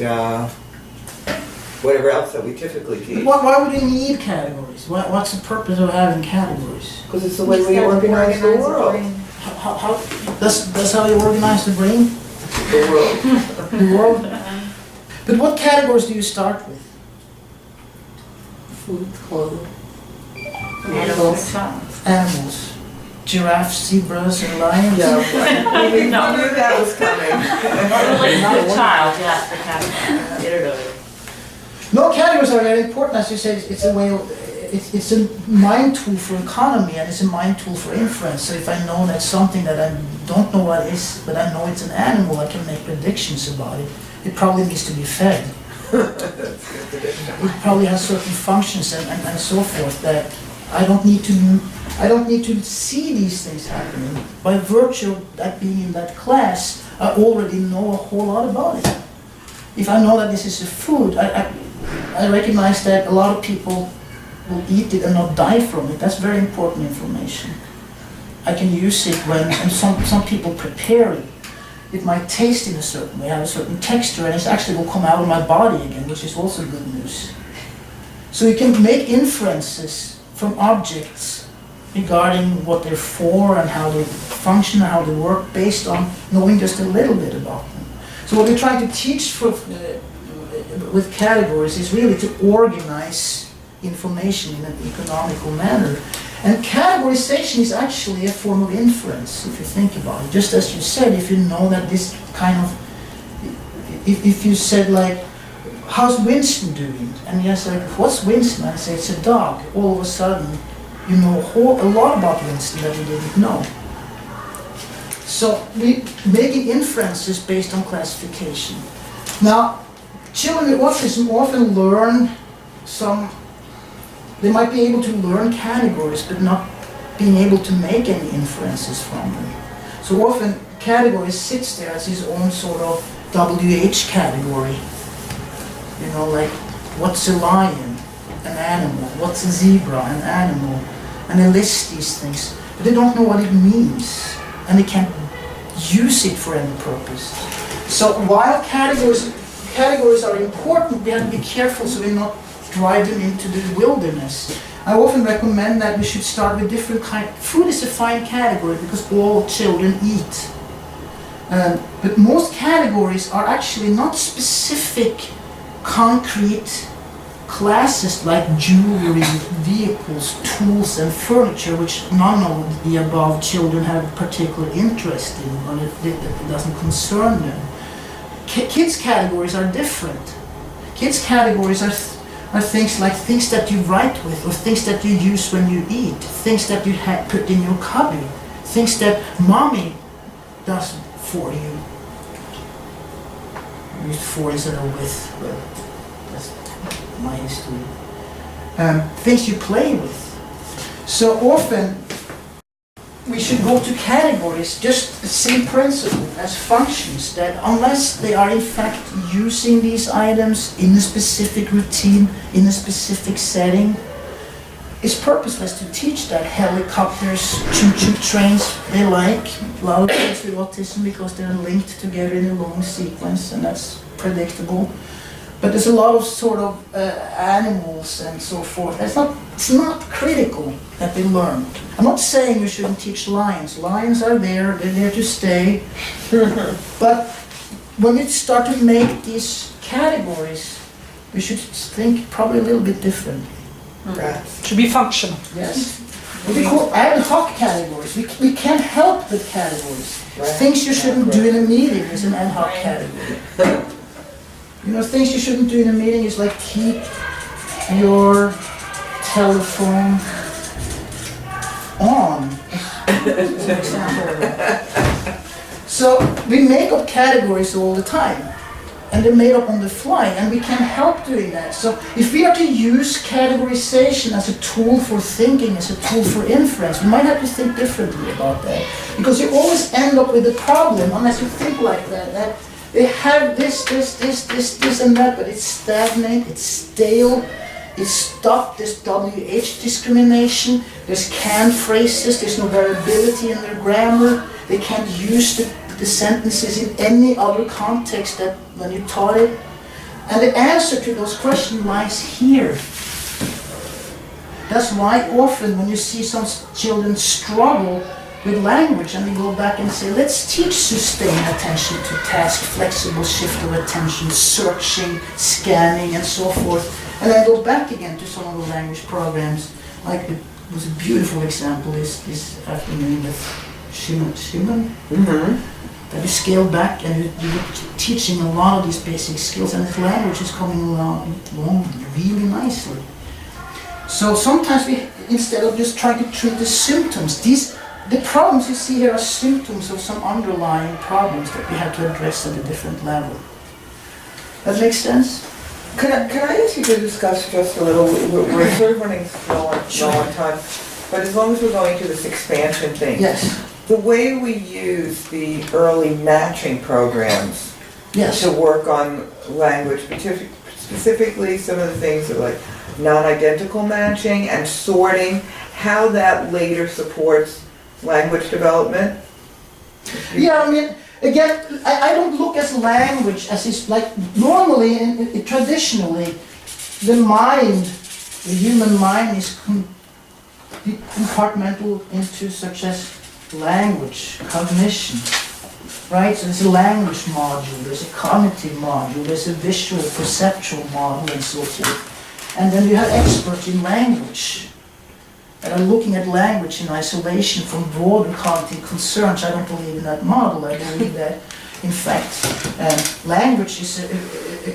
[SPEAKER 1] whatever else that we typically teach.
[SPEAKER 2] Why would we need categories? What's the purpose of having categories?
[SPEAKER 1] Because it's the way we organize the world.
[SPEAKER 2] How that's how you organize the brain?
[SPEAKER 1] The world.
[SPEAKER 2] The world? But what categories do you start with?
[SPEAKER 3] Food, clothes,
[SPEAKER 4] Animals.
[SPEAKER 2] Animals. Giraffes, zebras, and lions?
[SPEAKER 1] Yeah, we knew that was coming.
[SPEAKER 3] Not a child, yes, the category. Get it over.
[SPEAKER 2] No, categories are very important, as you said. It's a way of, it's a mind tool for economy, and it's a mind tool for inference. So if I know that something that I don't know what it is, but I know it's an animal, I can make predictions about it. It probably needs to be fed. It probably has certain functions and so forth that I don't need to see these things happening. By virtue of that being in that class, I already know a whole lot about it. If I know that this is a food, I recognize that a lot of people will eat it and not die from it. That's very important information. I can use it when, and some people prepare it. It might taste in a certain way, have a certain texture, and it actually will come out of my body again, which is also good news. So you can make inferences from objects regarding what they're for and how they function and how they work based on knowing just a little bit about them. So what we're trying to teach with categories is really to organize information in an economical manner. And categorization is actually a form of inference, if you think about it. Just as you said, if you know that this kind of, if you said like, how's Winston doing? And he said, like, what's Winston? I say, it's a dog. All of a sudden, you know a lot about Winston that we didn't know. So we making inferences based on classification. Now, children with autism often learn they might be able to learn categories, but not being able to make any inferences from them. So often, categories sits there as his own sort of WH category. You know, like, what's a lion? An animal. What's a zebra? An animal. And they list these things, but they don't know what it means, and they can't use it for any purpose. So while categories are important, we have to be careful so we not drive them into the wilderness. I often recommend that we should start with different kind. Food is a fine category because all children eat. But most categories are actually not specific, concrete classes like jewelry, vehicles, tools, and furniture, which none of the above children have particular interest in, or it doesn't concern them. Kids' categories are different. Kids' categories are things like things that you write with, or things that you use when you eat, things that you put in your cubby, things that mommy does for you. I used for instead of with, but that's my history. Things you play with. So often we should go to categories, just the same principle as functions, that unless they are in fact using these items in a specific routine, in a specific setting, it's purposeless to teach that. Helicopters, choo-choo trains, they like a lot of kids with autism because they're linked together in a long sequence, and that's predictable. But there's a lot of sort of animals and so forth. It's not critical that they learn. I'm not saying you shouldn't teach lions. Lions are there, they're there to stay. But when we start to make these categories, we should think probably a little bit different.
[SPEAKER 1] Right.
[SPEAKER 5] To be functional.
[SPEAKER 2] Yes. What we call ad hoc categories. We can't help with categories.
[SPEAKER 1] Right.
[SPEAKER 2] Things you shouldn't do in a meeting is an ad hoc category. You know, things you shouldn't do in a meeting is like keep your telephone on. That's an example of that. So we make up categories all the time, and they're made up on the fly, and we can help doing that. So if we are to use categorization as a tool for thinking, as a tool for inference, we might have to think differently about that. Because you always end up with a problem unless you think like that they have this, and that, but it's stagnant, it's stale, it's stuck, there's WH discrimination, there's canned phrases, there's no variability in their grammar, they can't use the sentences in any other context that when you taught it. And the answer to those questions lies here. That's why often when you see some children struggle with language, and we go back and say, let's teach sustained attention to task, flexible shift of attention, searching, scanning, and so forth. And then go back again to some of the language programs. Like it was a beautiful example this afternoon with Shimon.
[SPEAKER 1] Mm-hmm.
[SPEAKER 2] That you scale back and you're teaching a lot of these basic skills, and this language is coming along really nicely. So sometimes we, instead of just trying to treat the symptoms, the problems you see here are symptoms of some underlying problems that we have to address at a different level. That makes sense?
[SPEAKER 1] Can I ask you to discuss just a little, we're sort of running low on time, but as long as we're going to this expansion thing.
[SPEAKER 2] Yes.
[SPEAKER 1] The way we use the early matching programs
[SPEAKER 2] Yes.
[SPEAKER 1] to work on language, specifically some of the things that like non-identical matching and sorting, how that later supports language development?
[SPEAKER 2] Yeah, I mean, again, I don't look at language as it's like, normally, traditionally, the human mind is compartmental into such as language, cognition, right? So there's a language module, there's a cognitive module, there's a visual, perceptual module, and so forth. And then you have experts in language that are looking at language in isolation from broader cognitive concerns. I don't believe in that model. I believe that, in fact, language is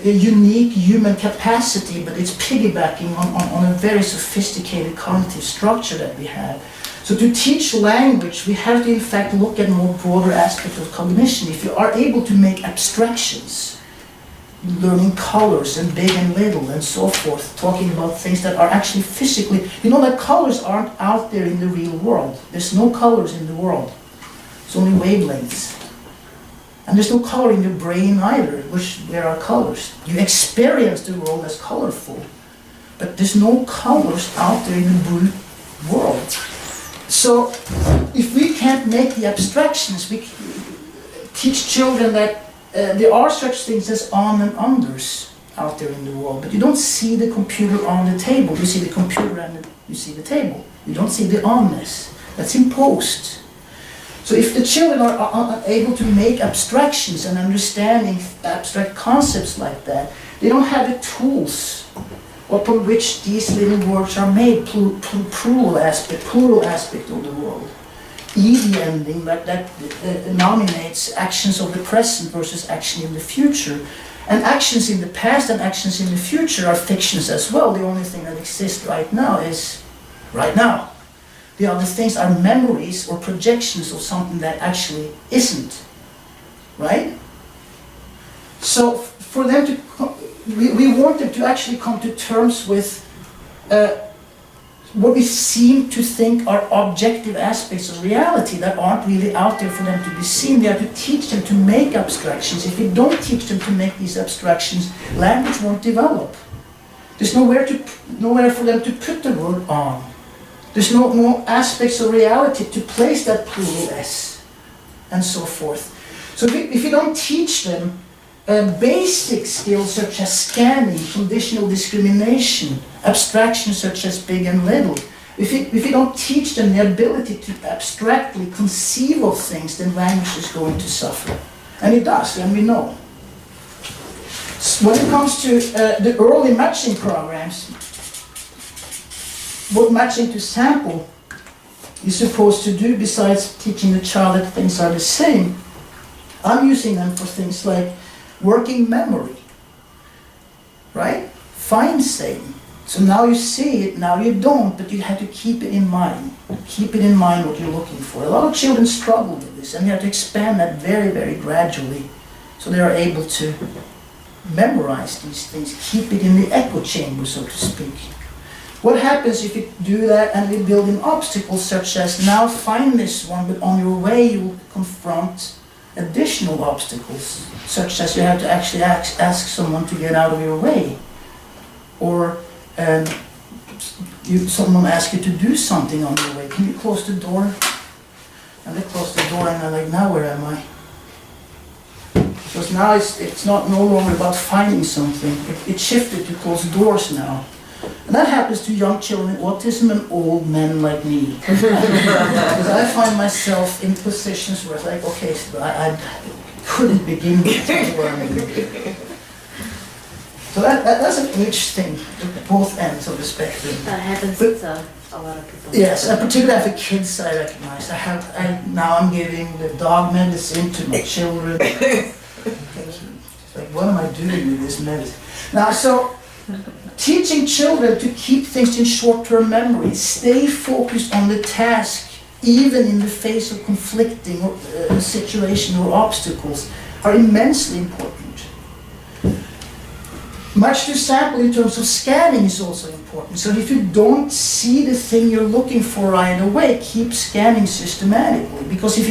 [SPEAKER 2] a unique human capacity, but it's piggybacking on a very sophisticated cognitive structure that we have. So to teach language, we have to, in fact, look at more broader aspects of cognition. If you are able to make abstractions, learning colors and big and little and so forth, talking about things that are actually physically, you know that colors aren't out there in the real world. There's no colors in the world. It's only wavelengths. And there's no color in your brain either, which there are colors. You experience the world as colorful, but there's no colors out there in the brute world. So if we can't make the abstractions, we teach children that there are such things as on and unders. out there in the world, but you don't see the computer on the table. You see the computer and you see the table. You don't see the onness. That's imposed. So if the children are able to make abstractions and understanding abstract concepts like that, they don't have the tools upon which these living words are made, plural aspect of the world. The ending that nominates actions of the present versus action in the future. And actions in the past and actions in the future are fictions as well. The only thing that exists right now is right now. The other things are memories or projections of something that actually isn't. Right? So for them to, we want them to actually come to terms with what we seem to think are objective aspects of reality that aren't really out there for them to be seen. We have to teach them to make abstractions. If we don't teach them to make these abstractions, language won't develop. There's nowhere for them to put the word on. There's no aspects of reality to place that plural S, and so forth. So if you don't teach them basic skills such as scanning, conditional discrimination, abstractions such as big and little, if you don't teach them the ability to abstractly conceive of things, then language is going to suffer. And it does, and we know. When it comes to the early matching programs, what matching to sample is supposed to do besides teaching the child that things are the same, I'm using them for things like working memory, right? Fine saying. So now you see it, now you don't, but you have to keep it in mind. Keep it in mind what you're looking for. A lot of children struggle with this, and you have to expand that very, very gradually so they are able to memorize these things, keep it in the echo chamber, so to speak. What happens if you do that and we build in obstacles such as, now find this one, but on your way you will confront additional obstacles, such as you have to actually ask someone to get out of your way, or someone asks you to do something on your way. Can you close the door? And they close the door and they're like, now where am I? Because now it's no longer about finding something. It shifted to close doors now. And that happens to young children with autism and old men like me. Because I find myself in positions where it's like, okay, so I couldn't begin with learning. So that's an age thing at both ends of the spectrum.
[SPEAKER 3] That happens to a lot of people.
[SPEAKER 2] Yes, and particularly for kids, I recognize. Now I'm giving the dog medicine to my children. It's like, what am I doing with this medicine? Now, so teaching children to keep things in short-term memory, stay focused on the task, even in the face of conflicting situations or obstacles, are immensely important. Match to sample in terms of scanning is also important. So if you don't see the thing you're looking for right away, keep scanning systematically. Because if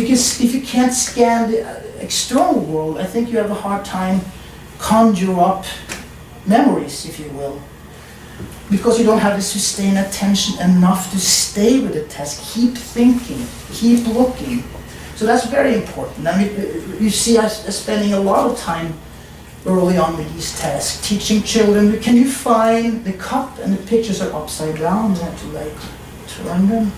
[SPEAKER 2] you can't scan the external world, I think you have a hard time conjure up memories, if you will. Because you don't have the sustained attention enough to stay with the task. Keep thinking, keep looking. So that's very important. I mean, you see us spending a lot of time early on with these tasks, teaching children, can you find the cup and the pictures are upside down, you have to like turn them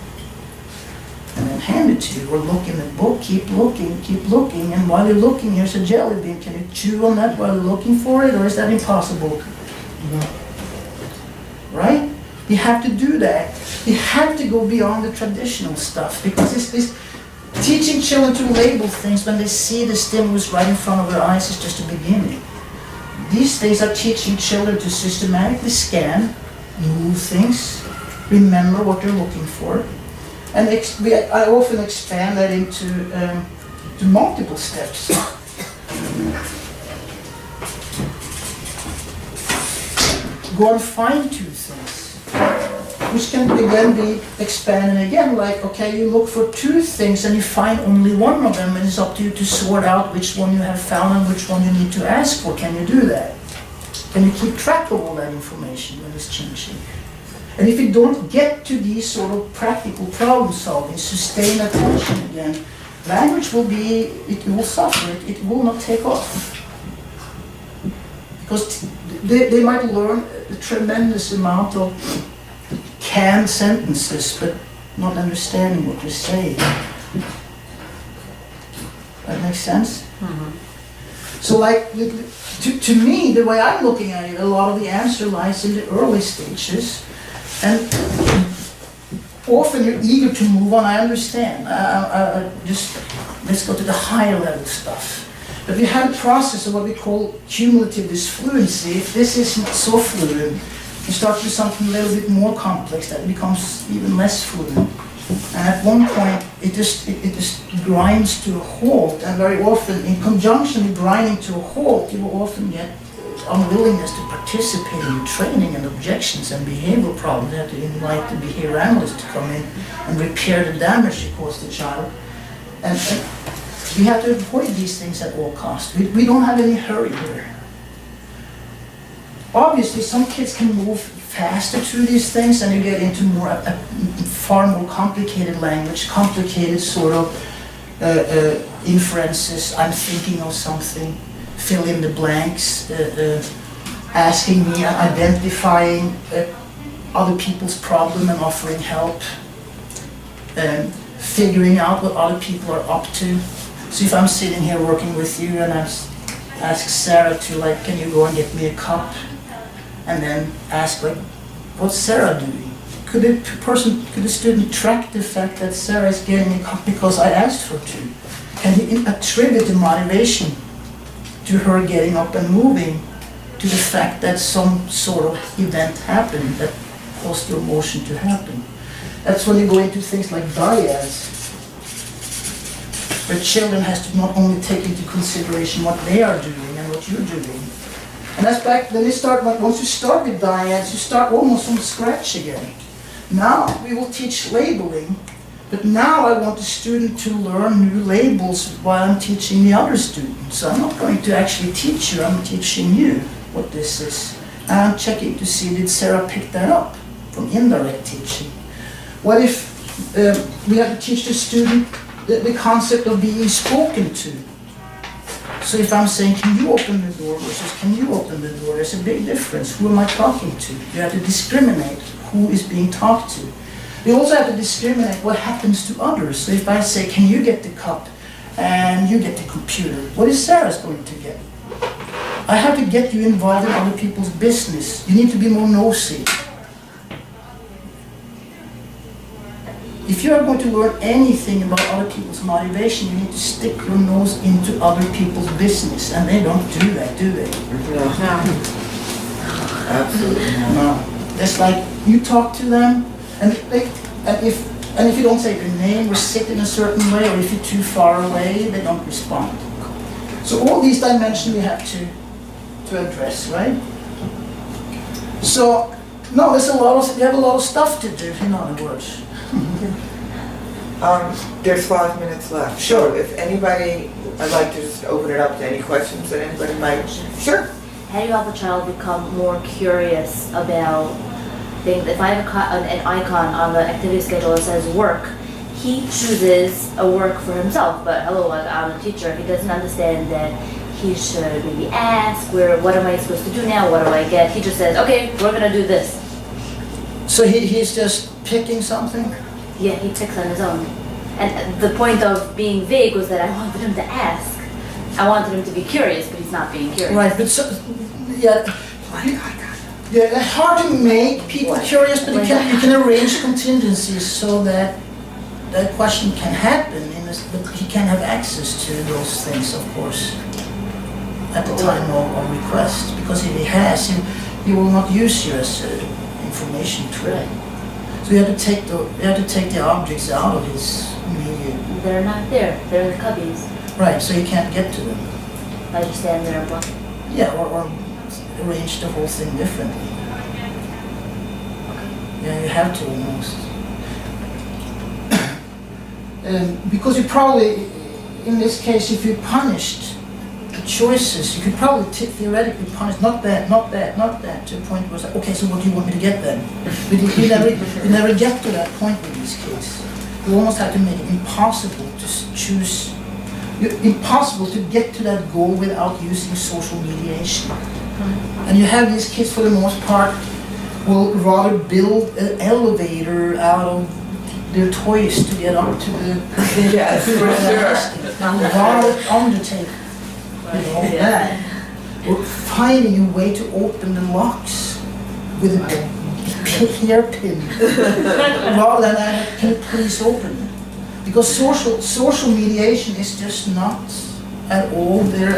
[SPEAKER 2] and then hand it to you, or look in the book, keep looking, and while you're looking, here's a jelly bean, can you chew on that while you're looking for it, or is that impossible? No. Right? You have to do that. You have to go beyond the traditional stuff, because this teaching children to label things when they see the stimulus right in front of their eyes is just a beginning. These things are teaching children to systematically scan, move things, remember what they're looking for. And I often expand that into to multiple steps. Go and fine-tune things, which can again be expanded again, like, okay, you look for two things and you find only one of them, and it's up to you to sort out which one you have found and which one you need to ask for. Can you do that? Can you keep track of all that information when it's changing? And if you don't get to these sort of practical problem solving, sustain attention again, language it will suffer, it will not take off. Because they might learn a tremendous amount of canned sentences, but not understanding what you're saying. That makes sense? So like, to me, the way I'm looking at it, a lot of the answer lies in the early stages. And often you're eager to move on, I understand. Just, let's go to the higher level stuff. But we have a process of what we call cumulative disfluency. If this isn't so fluent, you start to do something a little bit more complex that becomes even less fluent. And at one point, it just grinds to a halt, and very often, in conjunction with grinding to a halt, you will often get unwillingness to participate in training and objections and behavioral problems. You have to invite the behavior analyst to come in and repair the damage you caused the child. And we have to avoid these things at all costs. We don't have any hurry here. Obviously, some kids can move faster through these things and you get into far more complicated language, complicated sort of inferences. I'm thinking of something, fill in the blanks, asking me, identifying other people's problem and offering help, figuring out what other people are up to. So if I'm sitting here working with you and I ask Sarah to, like, can you go and get me a cup? And then ask, like, what's Sarah doing? Could the student track the fact that Sarah is getting a cup because I asked her to? Can he attribute the motivation to her getting up and moving to the fact that some sort of event happened that caused the emotion to happen? That's when you go into things like dyads, where children has to not only take into consideration what they are doing and what you're doing. And that's back, then once you start with dyads, you start almost from scratch again. Now we will teach labeling, but now I want the student to learn new labels while I'm teaching the other students. So I'm not going to actually teach you, I'm teaching you what this is. And I'm checking to see, did Sarah pick that up from indirect teaching? What if we have to teach the student the concept of being spoken to? So if I'm saying, can you open the door versus can you open the door, there's a big difference. Who am I talking to? You have to discriminate who is being talked to. You also have to discriminate what happens to others. So if I say, can you get the cup and you get the computer, what is Sarah's going to get? I have to get you involved in other people's business. You need to be more nosy. If you are going to learn anything about other people's motivation, you need to stick your nose into other people's business, and they don't do that, do they?
[SPEAKER 1] No. Absolutely not.
[SPEAKER 2] No. It's like you talk to them, and if you don't say their name or sit in a certain way, or if you're too far away, they don't respond. So all these dimensions we have to address, right? So no, we have a lot of stuff to do, in other words.
[SPEAKER 1] There's 5 minutes left.
[SPEAKER 2] Sure.
[SPEAKER 1] So if anybody, I'd like to just open it up to any questions that anybody might. Sure.
[SPEAKER 3] How do you help a child become more curious about things? If I have an icon on the activity schedule that says work, he chooses a work for himself, but hello, like, I'm a teacher, he doesn't understand that he should maybe ask, what am I supposed to do now, what do I get? He just says, okay, we're gonna do this.
[SPEAKER 2] So he's just picking something?
[SPEAKER 3] Yeah, he picks on his own. And the point of being vague was that I wanted him to ask. I wanted him to be curious, but he's not being curious.
[SPEAKER 2] Right, but yeah, it's hard to make people curious, but you can arrange contingencies so that that question can happen, but he can have access to those things, of course, at the time of request. Because if he has, he will not use you as information tool. So you have to take the objects out of his media.
[SPEAKER 3] They're not there. They're in the cubbies.
[SPEAKER 2] Right, so you can't get to them.
[SPEAKER 3] I just stand there and block.
[SPEAKER 2] Yeah, or arrange the whole thing differently. Yeah, you have to almost. Because you probably, in this case, if you punished the choices, you could probably theoretically punish not that, to a point where it's like, okay, so what do you want me to get then? But you never get to that point with these kids. You almost have to make it impossible to choose, impossible to get to that goal without using social mediation. And you have these kids, for the most part, will rather build an elevator out of their toys to get up to the
[SPEAKER 1] Yes, for sure.
[SPEAKER 2] rather undertake, that. Or finding a way to open the locks with a hairpin rather than can you please open it? Because social mediation is just not at all their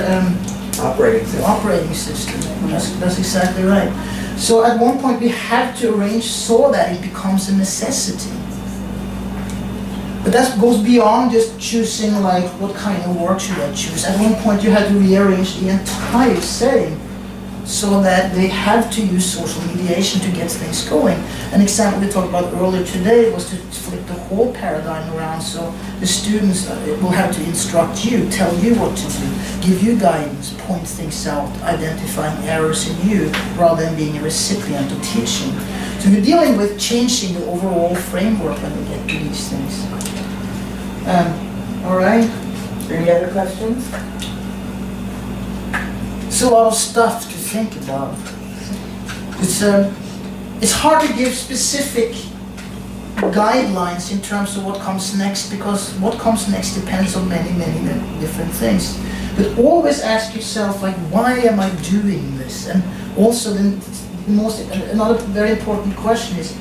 [SPEAKER 2] operating system. That's exactly right. So at one point we have to arrange so that it becomes a necessity. But that goes beyond just choosing like what kind of work should I choose. At one point you had to rearrange the entire setting so that they have to use social mediation to get things going. An example we talked about earlier today was to flip the whole paradigm around, so the students will have to instruct you, tell you what to do, give you guidance, point things out, identifying errors in you, rather than being a recipient of teaching. So we're dealing with changing the overall framework when we get to these things. All right.
[SPEAKER 1] Any other questions?
[SPEAKER 2] It's a lot of stuff to think about. It's hard to give specific guidelines in terms of what comes next, because what comes next depends on many different things. But always ask yourself, like, why am I doing this? And also another very important question is,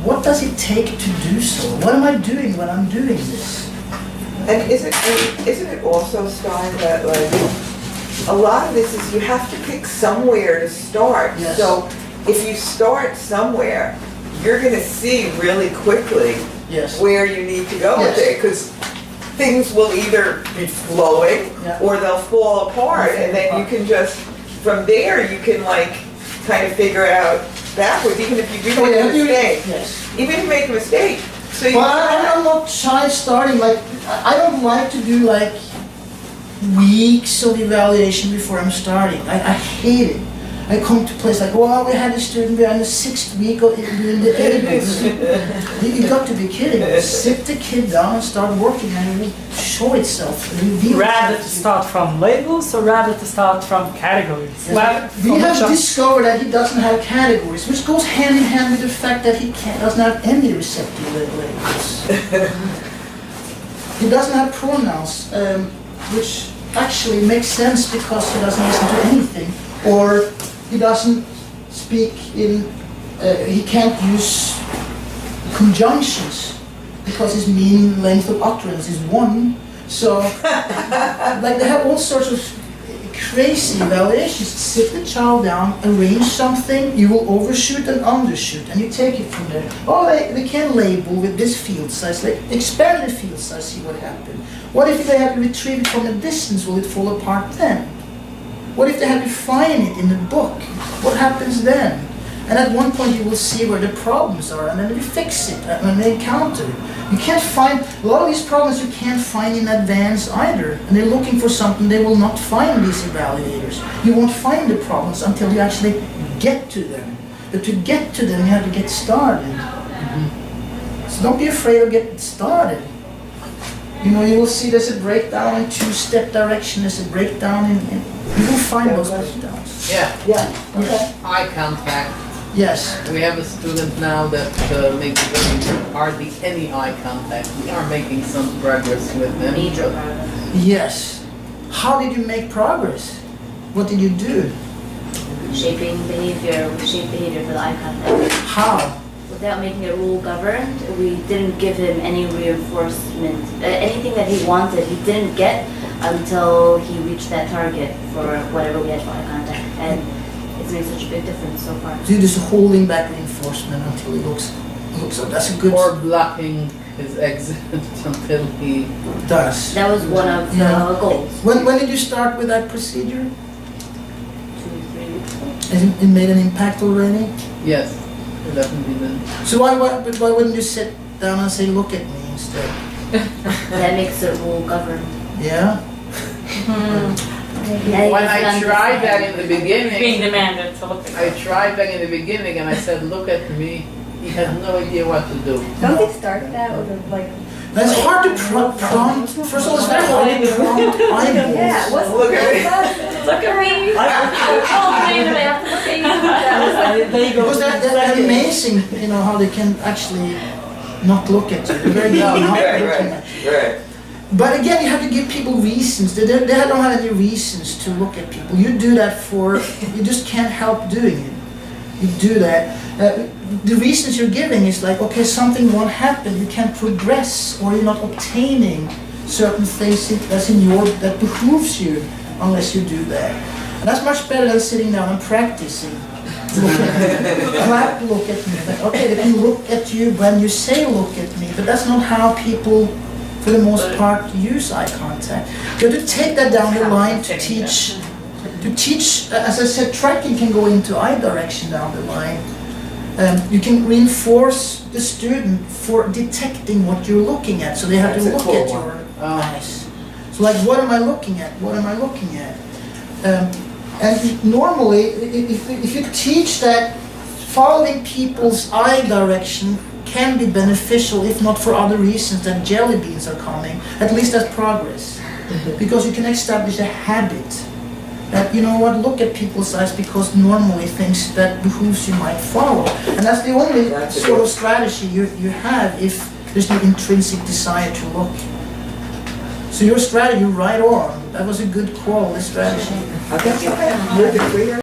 [SPEAKER 2] what does it take to do so? What am I doing when I'm doing this?
[SPEAKER 1] And isn't it also, Stein, that like a lot of this is you have to pick somewhere to start.
[SPEAKER 2] Yes.
[SPEAKER 1] So if you start somewhere, you're going to see really quickly
[SPEAKER 2] Yes.
[SPEAKER 1] where you need to go
[SPEAKER 2] Yes.
[SPEAKER 1] with it, because things will either be flowing
[SPEAKER 2] Yeah.
[SPEAKER 1] or they'll fall apart, and then you can just, from there, you can like kind of figure out backwards, even if you do make a mistake.
[SPEAKER 2] Yes.
[SPEAKER 1] Even if you make a mistake. So you
[SPEAKER 2] Well, I'm not shy starting, like, I don't like to do like weeks of evaluation before I'm starting. I hate it. I come to place like, well, we had a student, we're in the 6th week of doing the tables. You got to be kidding. Sit the kid down and start working, and it will show itself.
[SPEAKER 5] Rather to start from labels or rather to start from categories?
[SPEAKER 2] Well, we have discovered that he doesn't have categories, which goes hand in hand with the fact that he doesn't have any receptive labels. He doesn't have pronouns, which actually makes sense because he doesn't listen to anything, or he doesn't speak in, he can't use conjunctions because his mean length of utterance is 1. So, like, they have all sorts of crazy evaluations. Sit the child down, arrange something, you will overshoot and undershoot, and you take it from there. Oh, they can label with this field size, like, expand the field size, see what happens. What if they have to retrieve it from a distance, will it fall apart then? What if they have to find it in the book? What happens then? And at one point you will see where the problems are, and then you fix it when they encounter it. You can't find, a lot of these problems you can't find in advance either. And they're looking for something they will not find, these evaluators. You won't find the problems until you actually get to them. But to get to them, you have to get started. So don't be afraid of getting started. You know, you will see there's a breakdown in 2-step direction, there's a breakdown in you will find those breakdowns.
[SPEAKER 6] Yeah,
[SPEAKER 2] Yeah, okay.
[SPEAKER 6] eye contact.
[SPEAKER 2] Yes.
[SPEAKER 6] We have a student now that makes hardly any eye contact. We are making some progress with him.
[SPEAKER 3] Major
[SPEAKER 6] but
[SPEAKER 3] progress.
[SPEAKER 2] Yes. How did you make progress? What did you do?
[SPEAKER 3] Shaping behavior, we shape behavior for the eye contact.
[SPEAKER 2] How?
[SPEAKER 3] Without making it rule governed, we didn't give him any reinforcement. Anything that he wanted, he didn't get until he reached that target for whatever we had for eye contact. And it's made such a big difference so far.
[SPEAKER 2] So you're just holding back reinforcement until it looks up. That's a good...
[SPEAKER 6] or blocking his exit until he.
[SPEAKER 2] does.
[SPEAKER 3] That was one of the
[SPEAKER 2] Yeah.
[SPEAKER 3] goals.
[SPEAKER 2] When did you start with that procedure?
[SPEAKER 3] 2-3 weeks ago.
[SPEAKER 2] Has it made an impact already?
[SPEAKER 6] Yes, definitely did.
[SPEAKER 2] So why wouldn't you sit down and say, look at me instead?
[SPEAKER 3] That makes it rule governed.
[SPEAKER 2] Yeah?
[SPEAKER 6] When I tried that in the
[SPEAKER 5] Being
[SPEAKER 6] beginning,
[SPEAKER 5] demanded to look
[SPEAKER 6] I
[SPEAKER 5] at it.
[SPEAKER 6] tried that in the beginning and I said, look at me. He had no idea what to do.
[SPEAKER 7] Don't they start that with a, like
[SPEAKER 2] And it's hard to prompt, first of all, it's very hard to prompt eyeballs.
[SPEAKER 1] Look at it.
[SPEAKER 3] Look at me. Oh, wait a minute, I have to look at you. That was
[SPEAKER 5] There you go.
[SPEAKER 2] Because they're amazing, you know, how they can actually not look at you. They're very good at not looking at you.
[SPEAKER 1] Right.
[SPEAKER 2] But again, you have to give people reasons. They don't have any reasons to look at people. You do that you just can't help doing it. You do that. The reasons you're giving is like, okay, something won't happen. You can't progress, or you're not obtaining certain things that behooves you unless you do that. And that's much better than sitting down and practicing. Look at me. Look at me. Like, okay, they can look at you when you say look at me, but that's not how people, for the most part, use eye contact. You have to take that down the line to teach. As I said, tracking can go into eye direction down the line. You can reinforce the student for detecting what you're looking at, so they have to
[SPEAKER 1] That's a
[SPEAKER 2] look
[SPEAKER 1] cool
[SPEAKER 2] at your eyes. So like, what am I looking at? What am I looking at? And normally, if you teach that following people's eye direction can be beneficial, if not for other reasons than jelly beans are coming, at least that's progress. Because you can establish a habit that, you know what, look at people's eyes, because normally things that behooves you might follow. And that's the only sort of strategy you have if there's no intrinsic desire to look. So your strategy, right on. That was a good quality strategy.
[SPEAKER 1] I think you're the clear.